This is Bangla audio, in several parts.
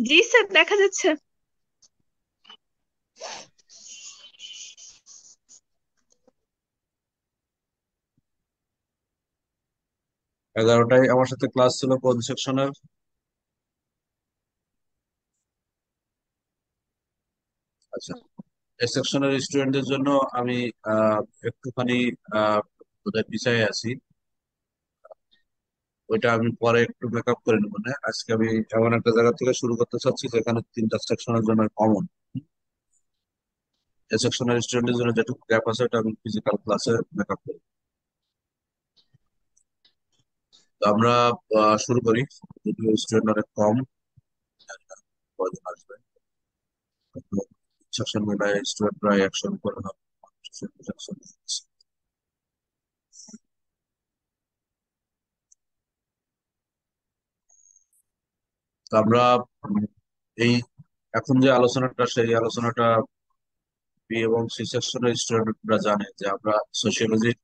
জি স্যার, দেখা যাচ্ছে। 11টায় আমার সাথে ক্লাস ছিল কোন সেকশনের? আচ্ছা, এই সেকশনের স্টুডেন্টদের জন্য আমি আহ, একটুখানি বোধহয় পিছিয়ে আছি। ওইটা আমি পরে একটু মেকআপ করে নেবো। না, আজকে আমি এমন একটা জায়গা থেকে শুরু করতে চাচ্ছি যেখানে তিনটা সেকশনের জন্য কমন। এই সেকশনের স্টুডেন্টের জন্য যেটুকু গ্যাপ আছে ওটা আমি ফিজিক্যাল ক্লাসে মেকআপ করি। তো আমরা শুরু করি। যদিও স্টুডেন্ট অনেক কম, কয়জন আসবে? সেকশন মিলায় স্টুডেন্ট প্রায় 100-র উপরে হবে। তো আমরা উম, এই এখন যে আলোচনাটা, সেই আলোচনাটা বি এবং সি সেকশনের স্টুডেন্টরা জানে যে আমরা সোশিওলজির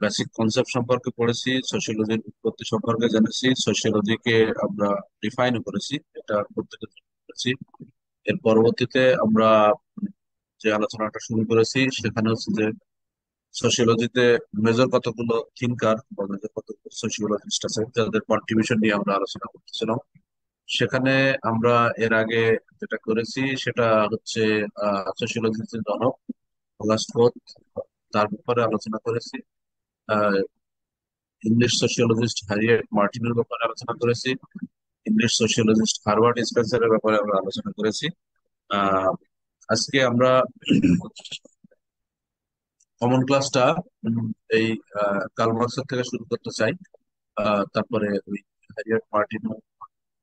বেসিক কনসেপ্ট সম্পর্কে পড়েছি, সোশিওলজির উৎপত্তি সম্পর্কে জেনেছি, সোশিওলজিকে আমরা ডিফাইন করেছি, এটা প্রত্যেকে করেছি। এর পরবর্তীতে আমরা যে আলোচনাটা শুরু করেছি সেখানে হচ্ছে যে সোশিওলজিতে মেজর কতগুলো থিঙ্কার বা মেজর কতগুলো সোশিওলজিস্ট আছে যাদের কন্ট্রিবিউশন নিয়ে আমরা আলোচনা করতেছিলাম। সেখানে আমরা এর আগে যেটা করেছি সেটা হচ্ছে সোশিওলজির জনক অগাস্ট কোত, তার ব্যাপারে আলোচনা করেছি। ইংলিশ সোশিওলজিস্ট হ্যারিয়েট মার্টিনের ব্যাপারে আলোচনা করেছি। ইংলিশ সোশিওলজিস্ট হারবার্ট স্পেন্সারের ব্যাপারে আমরা আলোচনা করেছি। আহ, আজকে আমরা কমন ক্লাসটা এই কার্ল মার্কসের থেকে শুরু করতে চাই। তারপরে ওই হ্যারিয়েট মার্টিন,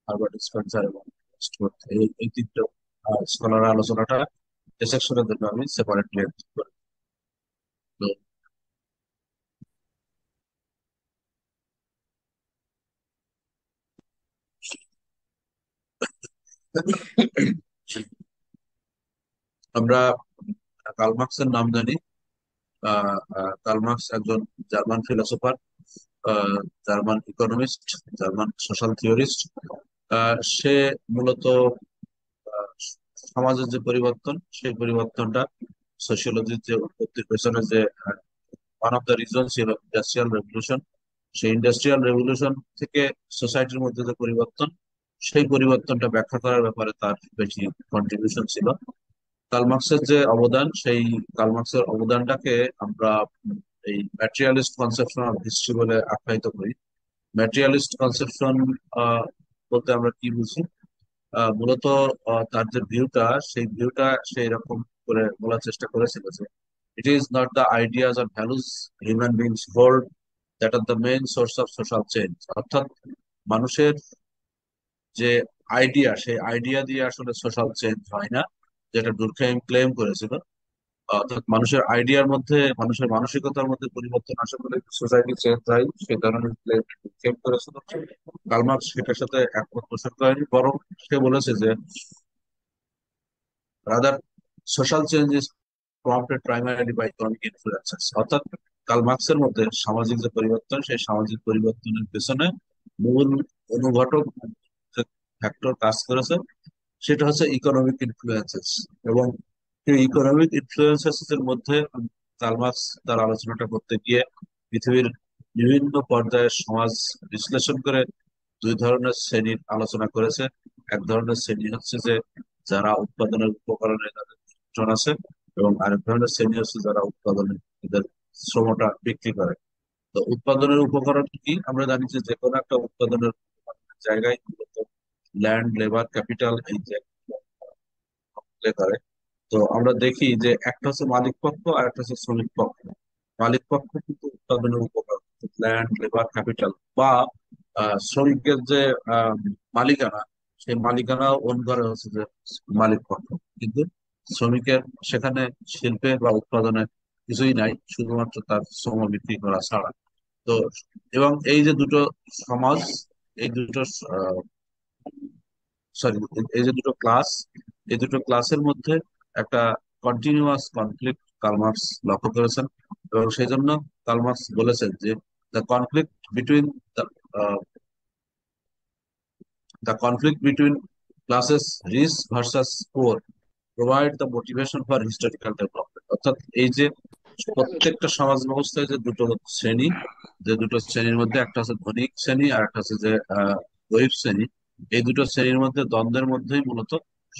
হারবার্ট স্পেন্সার এবং স্টুয়ার্ট, এই তিনটে স্কলার আলোচনাটা এ সেকশনের জন্য আমি সেপারেটলি করি। তো আমরা কার্ল মার্কসের নাম জানি। কার্ল মার্কস একজন German philosopher, German economist, German social theorist. সে মূলত আহ, সমাজের যে পরিবর্তন, সেই পরিবর্তনটা সোশিওলজির যে উৎপত্তির পেছনে যে ওয়ান অফ দ্য রিজন ছিল ইন্ডাস্ট্রিয়াল রেভলিউশন। সেই ইন্ডাস্ট্রিয়াল রেভলিউশন থেকে সোসাইটির মধ্যে যে পরিবর্তন, সেই পরিবর্তনটা ব্যাখ্যা করার ব্যাপারে তার বেশি কন্ট্রিবিউশন ছিল। কার্ল মার্কসের যে অবদান, সেই কার্ল মার্কসের অবদানটাকে আমরা এই ম্যাটেরিয়ালিস্ট কনসেপশন অফ হিস্ট্রি বলে আখ্যায়িত করি। ম্যাটেরিয়ালিস্ট কনসেপশন বলতে আমরা কি বুঝি? মূলত তার যে ভিউটা, সেই ভিউটা সেই রকম করে বলার চেষ্টা করেছিল যে it is not the ideas are values human beings hold that are the main source of social change. অর্থাৎ মানুষের যে আইডিয়া, সেই আইডিয়া দিয়ে আসলে সোশ্যাল চেঞ্জ হয় না, যেটা ডুরকহেইম ক্লেম করেছিল। অর্থাৎ মানুষের আইডিয়ার মধ্যে, মানুষের মানসিকতার মধ্যে পরিবর্তন আসে বলে সোসাইটি চেঞ্জ হয়, সে ধরনের ক্লেম করেছিল। কার্ল মার্কস সেটার সাথে একমত পোষণ করেনি, বরং সে বলেছে যে rather social change is prompted primarily by economic influences. অর্থাৎ কার্ল মার্কসের মধ্যে সামাজিক যে পরিবর্তন, সেই সামাজিক পরিবর্তনের পেছনে মূল অনুঘটক যে ফ্যাক্টর কাজ করেছে সেটা হচ্ছে ইকোনমিক ইনফ্লুয়েন্সেস। এবং এই ইকোনমিক ইনফ্লুয়েন্সেস এর মধ্যে কার্ল মার্কস তার আলোচনাটা করতে গিয়ে পৃথিবীর বিভিন্ন পর্যায়ের সমাজ বিশ্লেষণ করে দুই ধরনের শ্রেণীর আলোচনা করেছে। এক ধরনের শ্রেণী হচ্ছে যে যারা উৎপাদনের উপকরণে তাদের নিয়ন্ত্রণ আছে, এবং আরেক ধরনের শ্রেণী হচ্ছে যারা উৎপাদনে তাদের শ্রমটা বিক্রি করে। তো উৎপাদনের উপকরণ কি? আমরা জানি যে যে কোনো একটা উৎপাদনের জায়গায় ল্যান্ড, লেবার, ক্যাপিটাল, এই যে প্লে করে। তো আমরা দেখি যে একটা হচ্ছে মালিক পক্ষ আর একটা হচ্ছে শ্রমিক পক্ষ। মালিক পক্ষ কিন্তু উৎপাদনের উপকরণ, ল্যান্ড, লেবার, ক্যাপিটাল বা শ্রমিকের যে আহ, মালিকানা, সেই মালিকানা ওন করে হচ্ছে যে মালিক পক্ষ। কিন্তু শ্রমিকের সেখানে শিল্পে বা উৎপাদনে কিছুই নাই, শুধুমাত্র তার শ্রম বিক্রি করা ছাড়া। তো এবং এই যে দুটো সমাজ, এই দুটো সরি, এই যে দুটো ক্লাস, এই দুটো ক্লাসের মধ্যে একটা কন্টিনিউয়াস কনফ্লিক্ট কার্ল মার্কস লক্ষ্য করেছেন। এবং সেই জন্য কার্ল মার্কস বলেছেন যে the conflict between The conflict between classes rich versus poor provide the motivation for historical development. অর্থাৎ এই যে প্রত্যেকটা সমাজ ব্যবস্থায় যে দুটো শ্রেণী, যে দুটো শ্রেণীর মধ্যে একটা হচ্ছে ধনিক শ্রেণী আর একটা হচ্ছে যে গরিব শ্রেণী, এই দুটো শ্রেণীর মধ্যে দ্বন্দ্বের মধ্যেই মূলত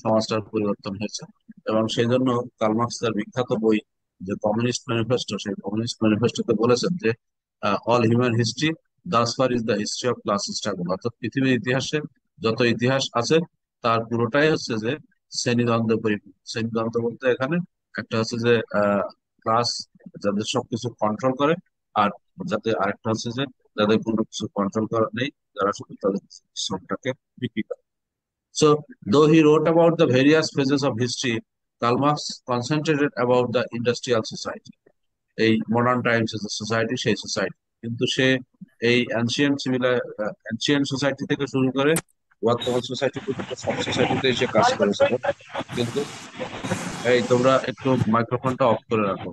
সমাজটার পরিবর্তন হয়েছে। এবং সেই জন্য কার্ল মার্কস তার বিখ্যাত বই যে কমিউনিস্ট ম্যানিফেস্টো, সেই কমিউনিস্ট ম্যানিফেস্টোতে বলেছেন যে all human history Das far is the history of class struggle. অর্থাৎ পৃথিবীর ইতিহাসে যত ইতিহাস আছে তার পুরোটাই হচ্ছে যে শ্রেণীদ্বন্দ্বে পরিপূর্ণ। শ্রেণীদ্বন্দ্ব বলতে এখানে একটা হচ্ছে যে ক্লাস যাদের সবকিছু কন্ট্রোল করে, আর যাতে আরেকটা হচ্ছে যে যাদের কোনো কিছু কন্ট্রোল করা নেই, যারা শুধু তাদের শ্রমটাকে বিক্রি করে। So, though he wrote about the various phases of history, Karl Marx concentrated about the industrial society. এই মডার্ন টাইমস যে সোসাইটি, সেই সোসাইটি কিন্তু সে এই অ্যানশিয়েন্ট সোসাইটি থেকে শুরু করে বর্তমান সোসাইটি পর্যন্ত সব সোসাইটিতে সে কাজ করেছিল। কিন্তু এই তোমরা একটু মাইক্রোফোনটা অফ করে রাখো,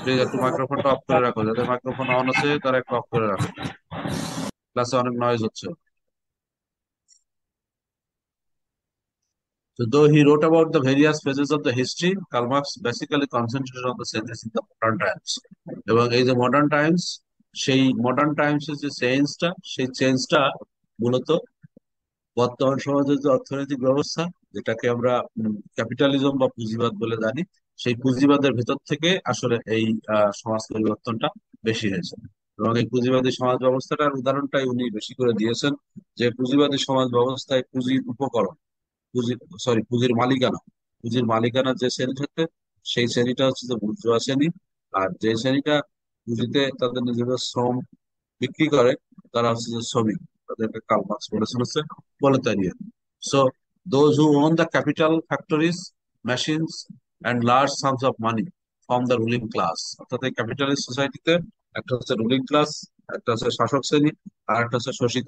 প্লিজ একটু মাইক্রোফোনটা অফ করে রাখো, যাদের মাইক্রোফোন অন আছে তারা একটু অফ করে রাখো, ক্লাসে অনেক নয়েজ হচ্ছে। So though he wrote about the various phases of the history, Karl Marx basically concentrated on the changes in the modern times. এবং এই যে মডার্ন টাইমস, সেই মডার্ন টাইমস এর যে চেঞ্জটা, সেই চেঞ্জটা মূলত বর্তমান সমাজের যে অর্থনৈতিক ব্যবস্থা, যেটাকে আমরা ক্যাপিটালিজম বা পুঁজিবাদ বলে জানি, সেই পুঁজিবাদের ভেতর থেকে আসলে এই সমাজ পরিবর্তনটা বেশি হয়েছে। এবং এই পুঁজিবাদী সমাজ ব্যবস্থাটার উদাহরণটাই উনি বেশি করে দিয়েছেন, যে পুঁজিবাদী সমাজ ব্যবস্থায় পুঁজির উপকরণ, পুঁজি পুঁজির মালিকানা, পুঁজির মালিকানা যে শ্রেণী থাকে সেই শ্রেণীটা হচ্ছে যে বুর্জোয়া শ্রেণী। আর যে শ্রেণীটা পুঁজিতে তাদের নিজেদের শ্রম বিক্রি করে তারা হচ্ছে যে শ্রমিক, তাদেরকে কার্ল মার্কস বলেছেন হচ্ছে proletariat. So those who own the capital factories machines and large sums of money from the ruling class. অর্থাৎ এই ক্যাপিটালিস্ট সোসাইটিতে একটা হচ্ছে রুলিং ক্লাস, একটা হচ্ছে শাসক শ্রেণী, আর একটা হচ্ছে শোষিত।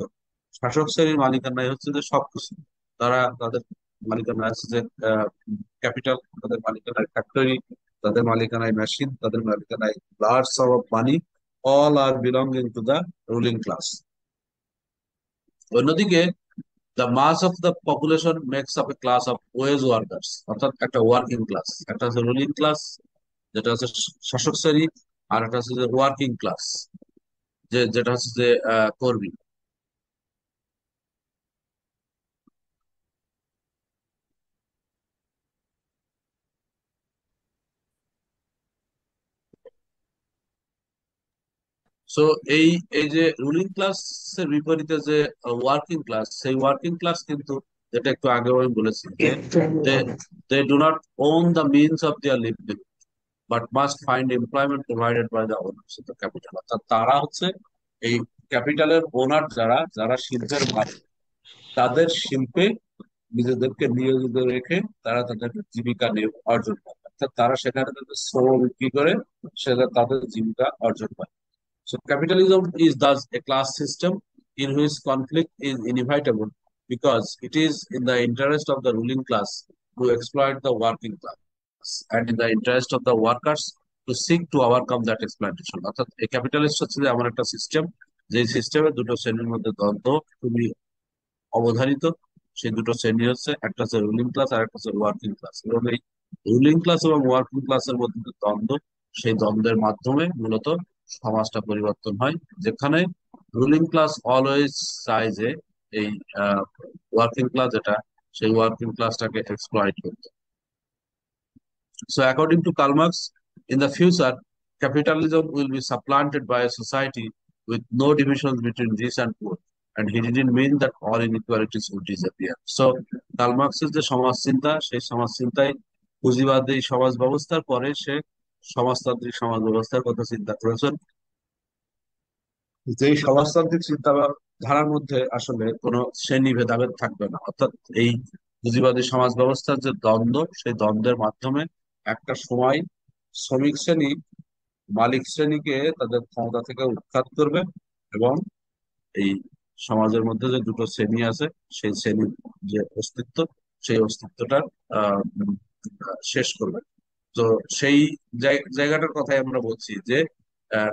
শাসক শ্রেণীর মালিকানাই হচ্ছে যে সবকিছু, তারা তাদের মালিকানা আছে যে ক্যাপিটাল, তাদের মালিকানায় ফ্যাক্টরি, তাদের মালিকানায় মেশিন, তাদের মালিকানায় large sum of money, all are belonging to the ruling class. অন্যদিকে the mass of the population makes up a class of wage workers, অর্থাৎ একটা ওয়ার্কিং ক্লাস, একটা হচ্ছে রুলিং ক্লাস যেটা হচ্ছে শাসক শ্রেণী, আর একটা হচ্ছে যে ওয়ার্কিং ক্লাস যেটা হচ্ছে যে কর্মী। সো এই এই যে রুলিং ক্লাসের বিপরীতে যে ওয়ার্কিং ক্লাস, সেই ওয়ার্কিং ক্লাস কিন্তু, যেটা একটু আগে আমি বলেছি যে they they do not own the means of their living but must find employment provided by the owners of the capital. অর্থাৎ তারা হচ্ছে এই ক্যাপিটালের ওনার, যারা যারা শিল্পের মালিক, তাদের শিল্পে নিজেদেরকে নিয়োজিত রেখে তারা তাদের জীবিকা অর্জন করে। অর্থাৎ তারা সেখানে তাদের শ্রম বিক্রি করে সেটা তাদের জীবিকা অর্জন করে। So capitalism is thus a class system in which conflict is inevitable because it is in the interest of the ruling class to exploit the working class and in the interest of the workers to seek to overcome that exploitation. অর্থাৎ এই ক্যাপিটালিস্ট হচ্ছে যে এমন একটা সিস্টেম, যে সিস্টেমে দুটো শ্রেণীর মধ্যে দ্বন্দ্ব খুবই অবধারিত। সেই দুটো শ্রেণী হচ্ছে, একটা হচ্ছে রুলিং ক্লাস আর একটা হচ্ছে ওয়ার্কিং ক্লাস। এবং এই রুলিং ক্লাস এবং ওয়ার্কিং ক্লাসের মধ্যে যে দ্বন্দ্ব, সেই দ্বন্দ্বের মাধ্যমে মূলত সমাজটা পরিবর্তন হয়, যেখানে রুলিং ক্লাস অলওয়েজ চায় যে এই ওয়ার্কিং ক্লাস যেটা, সেই ওয়ার্কিং ক্লাসটাকে এক্সপ্লয়েট করতে। So according to Karl Marx, in the future, capitalism will be supplanted by a society with no divisions between rich and poor. And he didn't mean that all inequalities would disappear. So Karl Marxের যে সমাজ চিন্তা, সেই সমাজ চিন্তায় পুঁজিবাদী সমাজ ব্যবস্থার পরে সে সমাজতান্ত্রিক সমাজ ব্যবস্থার কথা চিন্তা করেছেন, যে এই সমাজতান্ত্রিক চিন্তা ধারার মধ্যে আসলে কোনো শ্রেণী ভেদাভেদ থাকবে না। অর্থাৎ এই পুঁজিবাদী সমাজ ব্যবস্থার যে দ্বন্দ্ব, সেই দ্বন্দ্বের মাধ্যমে একটা সময় শ্রমিক শ্রেণী মালিক শ্রেণীকে তাদের ক্ষমতা থেকে উৎখাত করবে এবং এই সমাজের মধ্যে যে দুটো শ্রেণী আছে, সেই শ্রেণীর যে অস্তিত্ব, সেই অস্তিত্বটা শেষ করবে। তো সেই জায়গাটার কথাই আমরা বলছি যে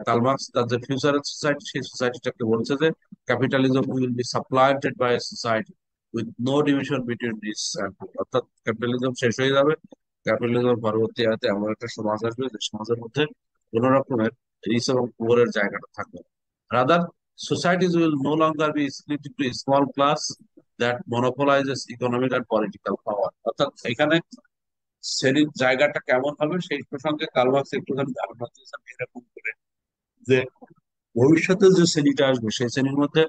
কার্ল মার্কস তার যে ফিউচারের সোসাইটি, সেই সোসাইটিটাকে বলছে যে capitalism will be supplanted by society with no division between rich and poor. অর্থাৎ ক্যাপিটালিজম শেষ হয়ে যাবে, ক্যাপিটালিজম পরবর্তী আয়তে এমন একটা সমাজ আসবে যে সমাজের মধ্যে কোন রকমের রিচ এবং পুয়ারের জায়গাটা থাকবে না। Rather societies will no longer be split into a small class that monopolizes economic and political power। অর্থাৎ এখানে শ্রেণীর জায়গাটা কেমন হবে সেই প্রসঙ্গে কার্ল মার্কস একটুখানি ধারণা দিয়েছেন এরকম করে যে ভবিষ্যতে যে শ্রেণীটা আসবে সেই শ্রেণীর মধ্যে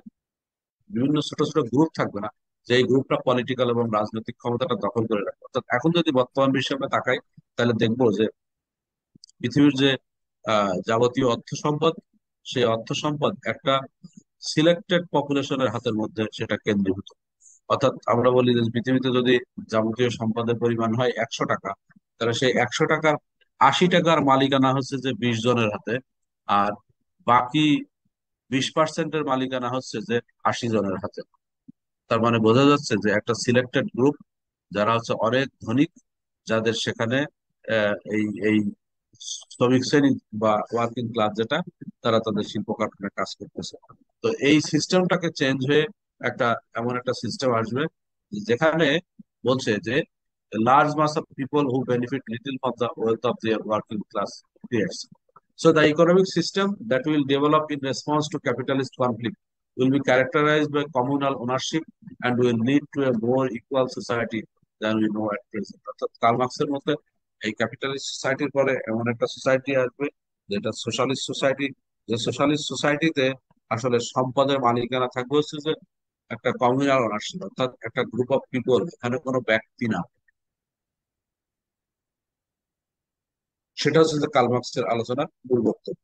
বিভিন্ন ছোট ছোট গ্রুপ থাকবে না, যে এই গ্রুপটা পলিটিক্যাল এবং রাজনৈতিক ক্ষমতাটা দখল করে রাখবে। অর্থাৎ এখন যদি বর্তমান বিশ্বে আমরা তাকাই, তাহলে দেখবো যে পৃথিবীর যে যাবতীয় অর্থ সম্পদ, সেই অর্থ সম্পদ একটা সিলেক্টেড পপুলেশনের হাতের মধ্যে সেটা কেন্দ্রীভূত। অর্থাৎ আমরা বলি যে পৃথিবীতে যদি যাবতীয় সম্পদের পরিমাণ হয় 100 টাকা, তাহলে সেই 100 টাকার 80 টাকার মালিকানা হচ্ছে যে 20 জনের হাতে, আর বাকি 20%-এর মালিকানা হচ্ছে যে 80 জনের হাতে। তার মানে বোঝা যাচ্ছে যে একটা সিলেক্টেড গ্রুপ যারা হচ্ছে অনেক ধনিক, যাদের সেখানে এই এই শ্রমিক শ্রেণী বা ওয়ার্কিং ক্লাস যেটা, তারা তাদের শিল্প কারখানায় কাজ করতেছে। তো এই সিস্টেমটাকে চেঞ্জ হয়ে একটা এমন একটা সিস্টেম আসবে যেখানে বলছে যে large mass of people who benefit little from the wealth of their working class creates. So the economic system that will develop in response to capitalist conflict will be characterized by communal ownership and will lead to a more equal society than we know at present। অর্থাৎ কার্ল মার্কসের মতে এই ক্যাপিটালিস্ট সোসাইটির পরে এমন একটা সোসাইটি আসবে যেটা সোশ্যালিস্ট সোসাইটি, যে সোশ্যালিস্ট সোসাইটিতে আসলে সম্পদের মালিকানা থাকবে হচ্ছে যে একটা কমিউনাল ওনারশিপ, অর্থাৎ একটা গ্রুপ অফ পিপল, এখানে কোনো ব্যক্তি না। সেটা হচ্ছে যে কার্ল মার্কসের আলোচনার মূল বক্তব্য।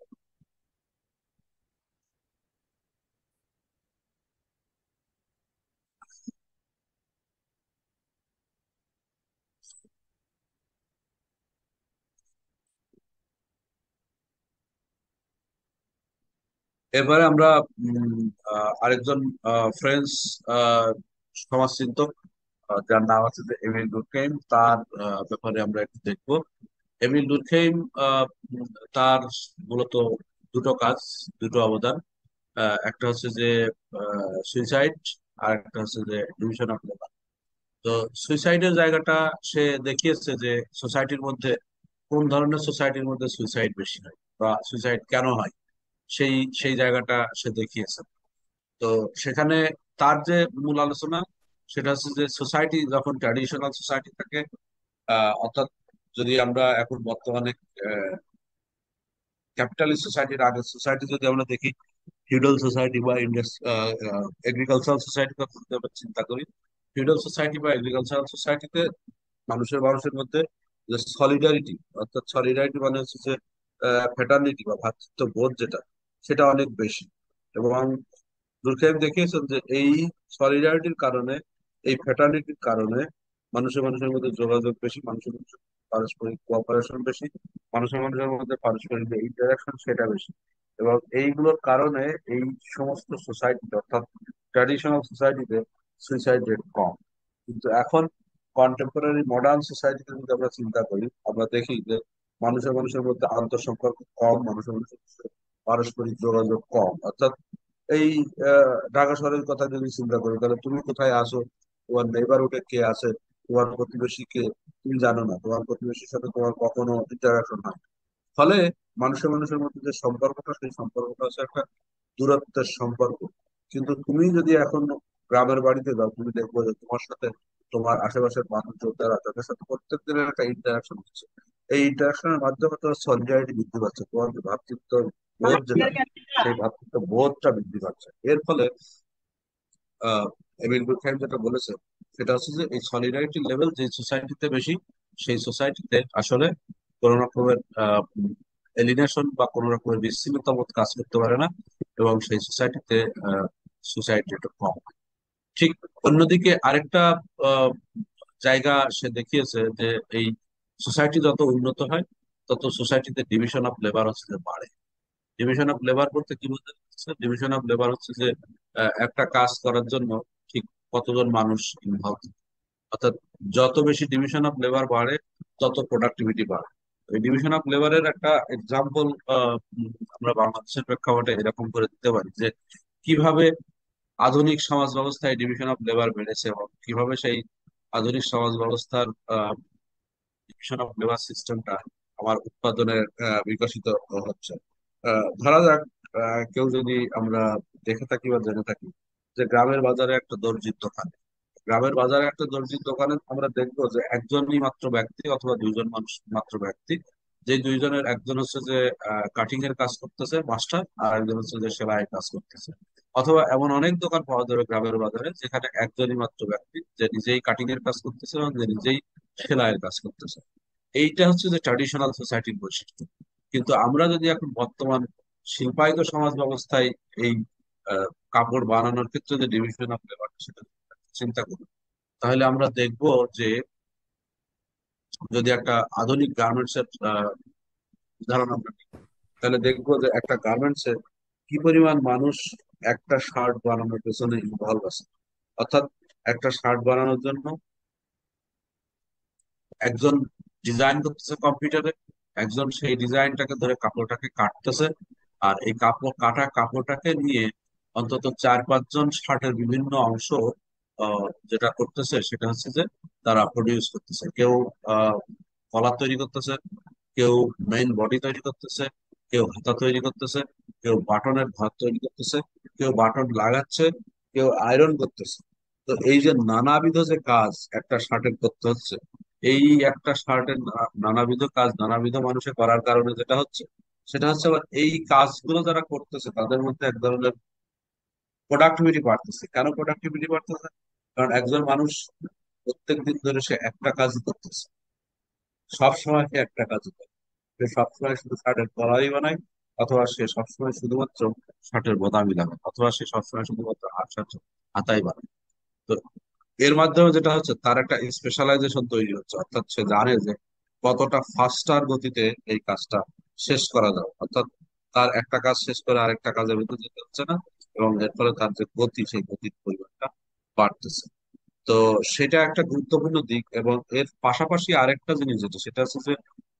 এবারে আমরা উম, আরেকজন ফ্রেঞ্চ আহ, সমাজচিন্তক যার নাম আছে যে এমিল ডুর্কheim, তার ব্যাপারে আমরা একটু দেখবো। এমিল ডুর্কheim আহ, উম, তার মূলত দুটো কাজ, দুটো অবদান। একটা হচ্ছে যে সুইসাইড, আর একটা হচ্ছে যে ডিভিশন অফ লেবার। তো সুইসাইডের জায়গাটা সে দেখিয়েছে যে সোসাইটির মধ্যে কোন ধরনের সোসাইটির মধ্যে সুইসাইড বেশি হয় বা সুইসাইড কেন হয়, সেই সেই জায়গাটা সে দেখিয়েছে। তো সেখানে তার যে মূল আলোচনা সেটা হচ্ছে যে সোসাইটি যখন ট্র্যাডিশনাল সোসাইটি থাকে, অর্থাৎ যদি আমরা এখন বর্তমানে ক্যাপিটালিস্ট সোসাইটির আগের সোসাইটি যদি আমরা দেখি, ফিউডাল সোসাইটি বা এগ্রিকালচারাল সোসাইটির কথা যদি আমরা চিন্তা করি, ফিউডাল সোসাইটি বা এগ্রিকালচারাল সোসাইটিতে মানুষের মানুষের মধ্যে যে সলিডারিটি, অর্থাৎ সলিডারিটি মানে হচ্ছে যে ফ্যাটার্নিটি বা ভ্রাতৃত্ব বোধ যেটা, সেটা অনেক বেশি। এবং দুর্খেম দেখিয়েছেন যে এই সলিডারিটির কারণে, এই ফ্যাটার্নিটির কারণে মানুষের মানুষের মধ্যে যোগাযোগ বেশি, মানুষের মানুষের পারস্পরিক কোঅপারেশন বেশি, মানুষের মানুষের মধ্যে পারস্পরিক যে ইন্টারাকশন সেটা বেশি। এবং এইগুলোর কারণে এই সমস্ত সোসাইটিতে, অর্থাৎ ট্র্যাডিশনাল সোসাইটিতে সুইসাইড রেট কম। কিন্তু এখন কন্টেম্পোরারি মডার্ন সোসাইটিতে যদি আমরা চিন্তা করি, আমরা দেখি যে মানুষের মানুষের মধ্যে আন্তঃসম্পর্ক কম, মানুষের মানুষের মধ্যে পারস্পরিক যোগাযোগ কম। অর্থাৎ এই ঢাকা শহরের কথা যদি চিন্তা করি, তাহলে তুমি কোথায় আসো, তোমার নেইবারহুডে কে আছে, তোমার প্রতিবেশী কে, তুমি জানো না, তোমার প্রতিবেশীর সাথে তোমার কখনো ইন্টারাকশন হয়। ফলে মানুষের মানুষের মধ্যে যে সম্পর্কটা, সেই সম্পর্কটা হচ্ছে একটা দূরত্বের সম্পর্ক। কিন্তু তুমি যদি এখন গ্রামের বাড়িতে যাও, তুমি দেখবো যে তোমার সাথে তোমার আশেপাশের মানুষজন যারা, তাদের সাথে প্রত্যেক দিনের একটা ইন্টারাকশন হচ্ছে। এই ইন্টারাকশনের মাধ্যমে তোমার সলিডারিটি বৃদ্ধি পাচ্ছে, তোমার যে ভ্রাতৃত্ব বোধ যেটা, সেই ভ্রাতৃত্ব বোধটা বৃদ্ধি পাচ্ছে। এর ফলে আহ এমিল ডুরকheim যেটা বলেছে সেটা হচ্ছে যে এই সলিডারিটি লেভেল যে সোসাইটিতে বেশি, সেই সোসাইটিতে আসলে কোন রকমের এলিনেশন বা কোন রকমের বিচ্ছিন্নতা বোধ কাজ করতে পারে না, এবং সেই সোসাইটিতে সুসাইড রেট কম। ঠিক অন্যদিকে আরেকটা আহ, জায়গা সে দেখিয়েছে যে এই সোসাইটি যত উন্নত হয়, তত সোসাইটিতে ডিভিশন অফ লেবার হচ্ছে যে বাড়ে। ডিভিশন অফ লেবার বলতে কি বোঝাচ্ছে? ডিভিশন অফ লেবার হচ্ছে যে একটা কাজ করার জন্য ঠিক কতজন মানুষ ইনভলভ। অর্থাৎ যত বেশি ডিভিশন অফ লেবার বাড়ে, তত প্রোডাক্টিভিটি বাড়ে। এই ডিভিশন অফ লেবারের একটা এক্সাম্পল আমরা বাংলাদেশের প্রেক্ষাপটে এরকম করে দিতে পারি যে কিভাবে আধুনিক সমাজ ব্যবস্থায় ডিভিশন অফ লেবার বেড়েছে এবং কিভাবে সেই আধুনিক সমাজ ব্যবস্থার ডিভিশন অফ লেবার সিস্টেমটা আমার উৎপাদনে বিকশিত হচ্ছে। ধরা যাক কেউ যদি আমরা দেখে থাকি বা জেনে থাকি যে গ্রামের বাজারে একটা দর্জির দোকান, গ্রামের বাজারে একটা দর্জির দোকানে আমরা দেখবো যে একজনই মাত্র ব্যক্তি অথবা দুইজন মানুষ মাত্র ব্যক্তি, যে দুইজনের একজন হচ্ছে যে কাটিং এর কাজ করতেছে মাস্টার, আর একজন হচ্ছে যে সেলাইয়ের কাজ করতেছে। অথবা এমন অনেক দোকান পাওয়া যাবে গ্রামের বাজারে যেখানে একজনই মাত্র ব্যক্তি যে নিজেই কাটিং এর কাজ করতেছে এবং যে নিজেই সেলাইয়ের কাজ করতেছে। এইটা হচ্ছে যে ট্র্যাডিশনাল সোসাইটির বৈশিষ্ট্য। কিন্তু আমরা যদি এখন বর্তমান শিল্পায়িত সমাজ ব্যবস্থায় এই আহ, কাপড় বানানোর ক্ষেত্রে যে ডিভিশন অফ লেবার সেটা চিন্তা করি, তাহলে আমরা দেখব যে যদি একটা আধুনিক গার্মেন্টস এর উদাহরণ আমরা নিই, তাহলে দেখবো যে একটা গার্মেন্টস এ কি পরিমাণ মানুষ একটা শার্ট বানানোর পেছনে ইনভলভ আছে। অর্থাৎ একটা শার্ট বানানোর জন্য একজন ডিজাইন করতেছে কম্পিউটারে, একজন সেই ডিজাইনটাকে ধরে কাপড়টাকে কাটতেছে, আর এই কাপড়টাকে নিয়ে অন্তত 4-5 জন শার্টের বিভিন্ন অংশ যেটা করতেছে সেটা হচ্ছে যে তারা প্রডিউস করতেছে। কেউ কলার তৈরি করতেছে, কেউ মেইন বডি তৈরি করতেছে, কেউ হাতা তৈরি করতেছে, কেউ বাটনের ঘর তৈরি করতেছে, কেউ বাটন লাগাচ্ছে, কেউ আয়রন করতেছে। তো এই যে নানাবিধ যে কাজ একটা শার্টের করতে হচ্ছে, এই একটা শার্টের নানাবিধ কাজ নানাবিধ মানুষে করার কারণে যেটা হচ্ছে সেটা হচ্ছে আবার এই কাজগুলো যারা করতেছে তাদের মধ্যে এক ধরনের প্রোডাক্টিভিটি বাড়তেছে। কেন প্রোডাক্টিভিটি বাড়তেছে? কারণ একজন মানুষ প্রত্যেক দিন ধরে সে একটা কাজই করতেছে, সব সময় সে একটা কাজই করে। সে সবসময় শুধু শার্টের কলারই বানায়, অথবা সে সবসময় শুধুমাত্র শার্টের বোতামই লাগায়, অথবা সে সবসময় শুধুমাত্র হাতাই বানায়। তো এর মাধ্যমে যেটা হচ্ছে তার একটা স্পেশালাইজেশন তৈরি হচ্ছে, অর্থাৎ সে জানে যে কতটা ফাস্টার গতিতে এই কাজটা শেষ করা যাবে। অর্থাৎ তার একটা কাজ শেষ করে আরেকটা কাজের ভিতরে যেতে হচ্ছে না, এবং এর ফলে তার যে গতি সেই গতির পরিমাণটা বাড়তেছে। তো সেটা একটা গুরুত্বপূর্ণ দিক। এবং এর পাশাপাশি আরেকটা জিনিস যেটা সেটা হচ্ছে যে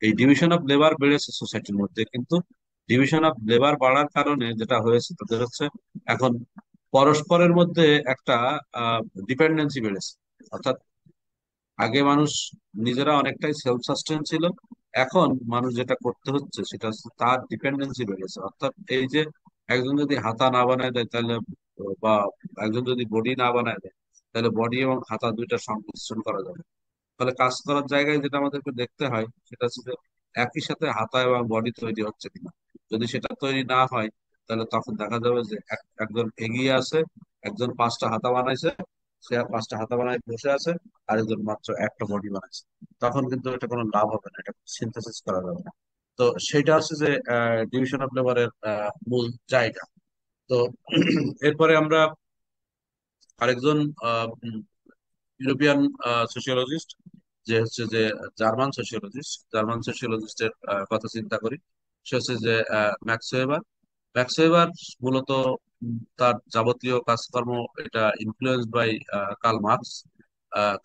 এই ডিভিশন অফ লেবার বেড়েছে সোসাইটির মধ্যে, কিন্তু ডিভিশন অফ লেবার বাড়ার কারণে যেটা হয়েছে তাদের হচ্ছে এখন পরস্পরের মধ্যে একটা ডিপেন্ডেন্সি বেড়েছে। অর্থাৎ আগে মানুষ নিজেরা অনেকটাই সেলফ সাস্টেন ছিল, এখন মানুষ যেটা করতে হচ্ছে সেটা হচ্ছে তার ডিপেন্ডেন্সি বেড়েছে। অর্থাৎ এই যে একজন যদি হাতা না বানায় দেয় তাহলে বা একজন যদি বডি না বানায় দেয় তাহলে বডি এবং হাতা দুইটা সংমিশ্রণ করা যাবে। ফলে কাজ করার জায়গায় যেটা আমাদেরকে দেখতে হয় সেটা হচ্ছে যে একই সাথে হাতা এবং বডি তৈরি হচ্ছে কিনা। যদি সেটা তৈরি না হয় তাহলে তখন দেখা যাবে যে একজন এগিয়ে আছে, একজন 5টা হাতা বানাইছে, সে 5টা হাতা বানায় বসে আছে, আর একজন মাত্র একটা বডি বানাইছে। তখন কিন্তু এটা কোনো লাভ হবে না, এটা সিনথেসিস করা যাবে না। তো সেটা হচ্ছে যে ডিভিশন অফ লেবারের মূল জায়গা। তো এরপরে আমরা আরেকজন ইউরোপিয়ান সোশিওলজিস্ট, যে হচ্ছে যে জার্মান সোশিওলজিস্টের কথা চিন্তা করি। সে হচ্ছে যে ম্যাক্স ওয়েবার। ম্যাক্স ওয়েবার মূলত তার যাবতীয় কাজকর্ম এটা ইনফ্লুয়েন্সড বাই কার্ল মার্কস।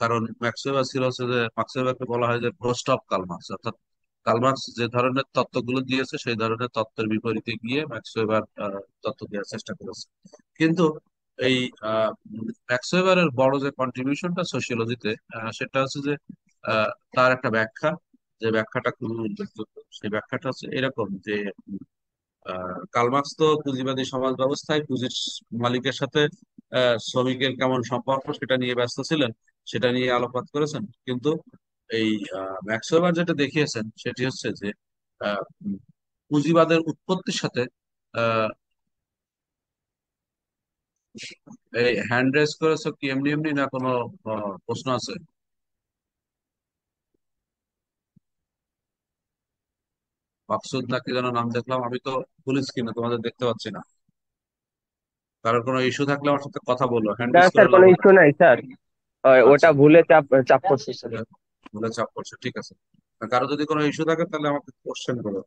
কারণ ম্যাক্স ওয়েবার ছিল হচ্ছে যে ম্যাক্স ওয়েবারকে বলা হয় যে ঘোস্ট অফ কার্ল মার্কস। অর্থাৎ কার্ল মার্কস যে ধরনের তত্ত্বগুলো দিয়েছে সেই ধরনের তত্ত্বের বিপরীতে গিয়ে ম্যাক্স ওয়েবার তত্ত্ব দেওয়ার চেষ্টা করেছে। কিন্তু এই ম্যাক্স ওয়েবারের বড় যে কন্ট্রিবিউশনটা সোশিওলজিতে, সেটা হচ্ছে যে তার একটা ব্যাখ্যা, যে ব্যাখ্যাটা খুবই উল্লেখযোগ্য। সেই ব্যাখ্যাটা হচ্ছে এরকম যে কার্ল মার্কস তো পুঁজিবাদী সমাজ ব্যবস্থায় পুঁজির মালিকের সাথে শ্রমিকের কেমন সম্পর্ক সেটা নিয়ে ব্যস্ত ছিলেন, সেটা নিয়ে আলোকপাত করেছেন। কিন্তু এই ম্যাক্স ওয়েবার যেটা দেখিয়েছেন সেটি হচ্ছে যে পুঁজিবাদের উৎপত্তির সাথে এই হ্যান্ড রেজ করেছো কি এমনি এমনি, না কোনো প্রশ্ন আছে? মাকসুদ না কি যেন নাম দেখলাম, আমি তো ফুল স্ক্রিনে তোমাদের দেখতে পাচ্ছি না। কারোর কোনো ইস্যু থাকলে আমার সাথে কথা বলো, হ্যান্ড না রেজ করে স্যার, কোনো লাভ হবে ইস্যু না। নাই স্যার। আচ্ছা, ওটা ভুলে চাপ চাপ করছে স্যার। বলে চাপ করছে, ঠিক আছে। কারো যদি কোনো ইস্যু থাকে তাহলে আমাকে কোশ্চেন করো।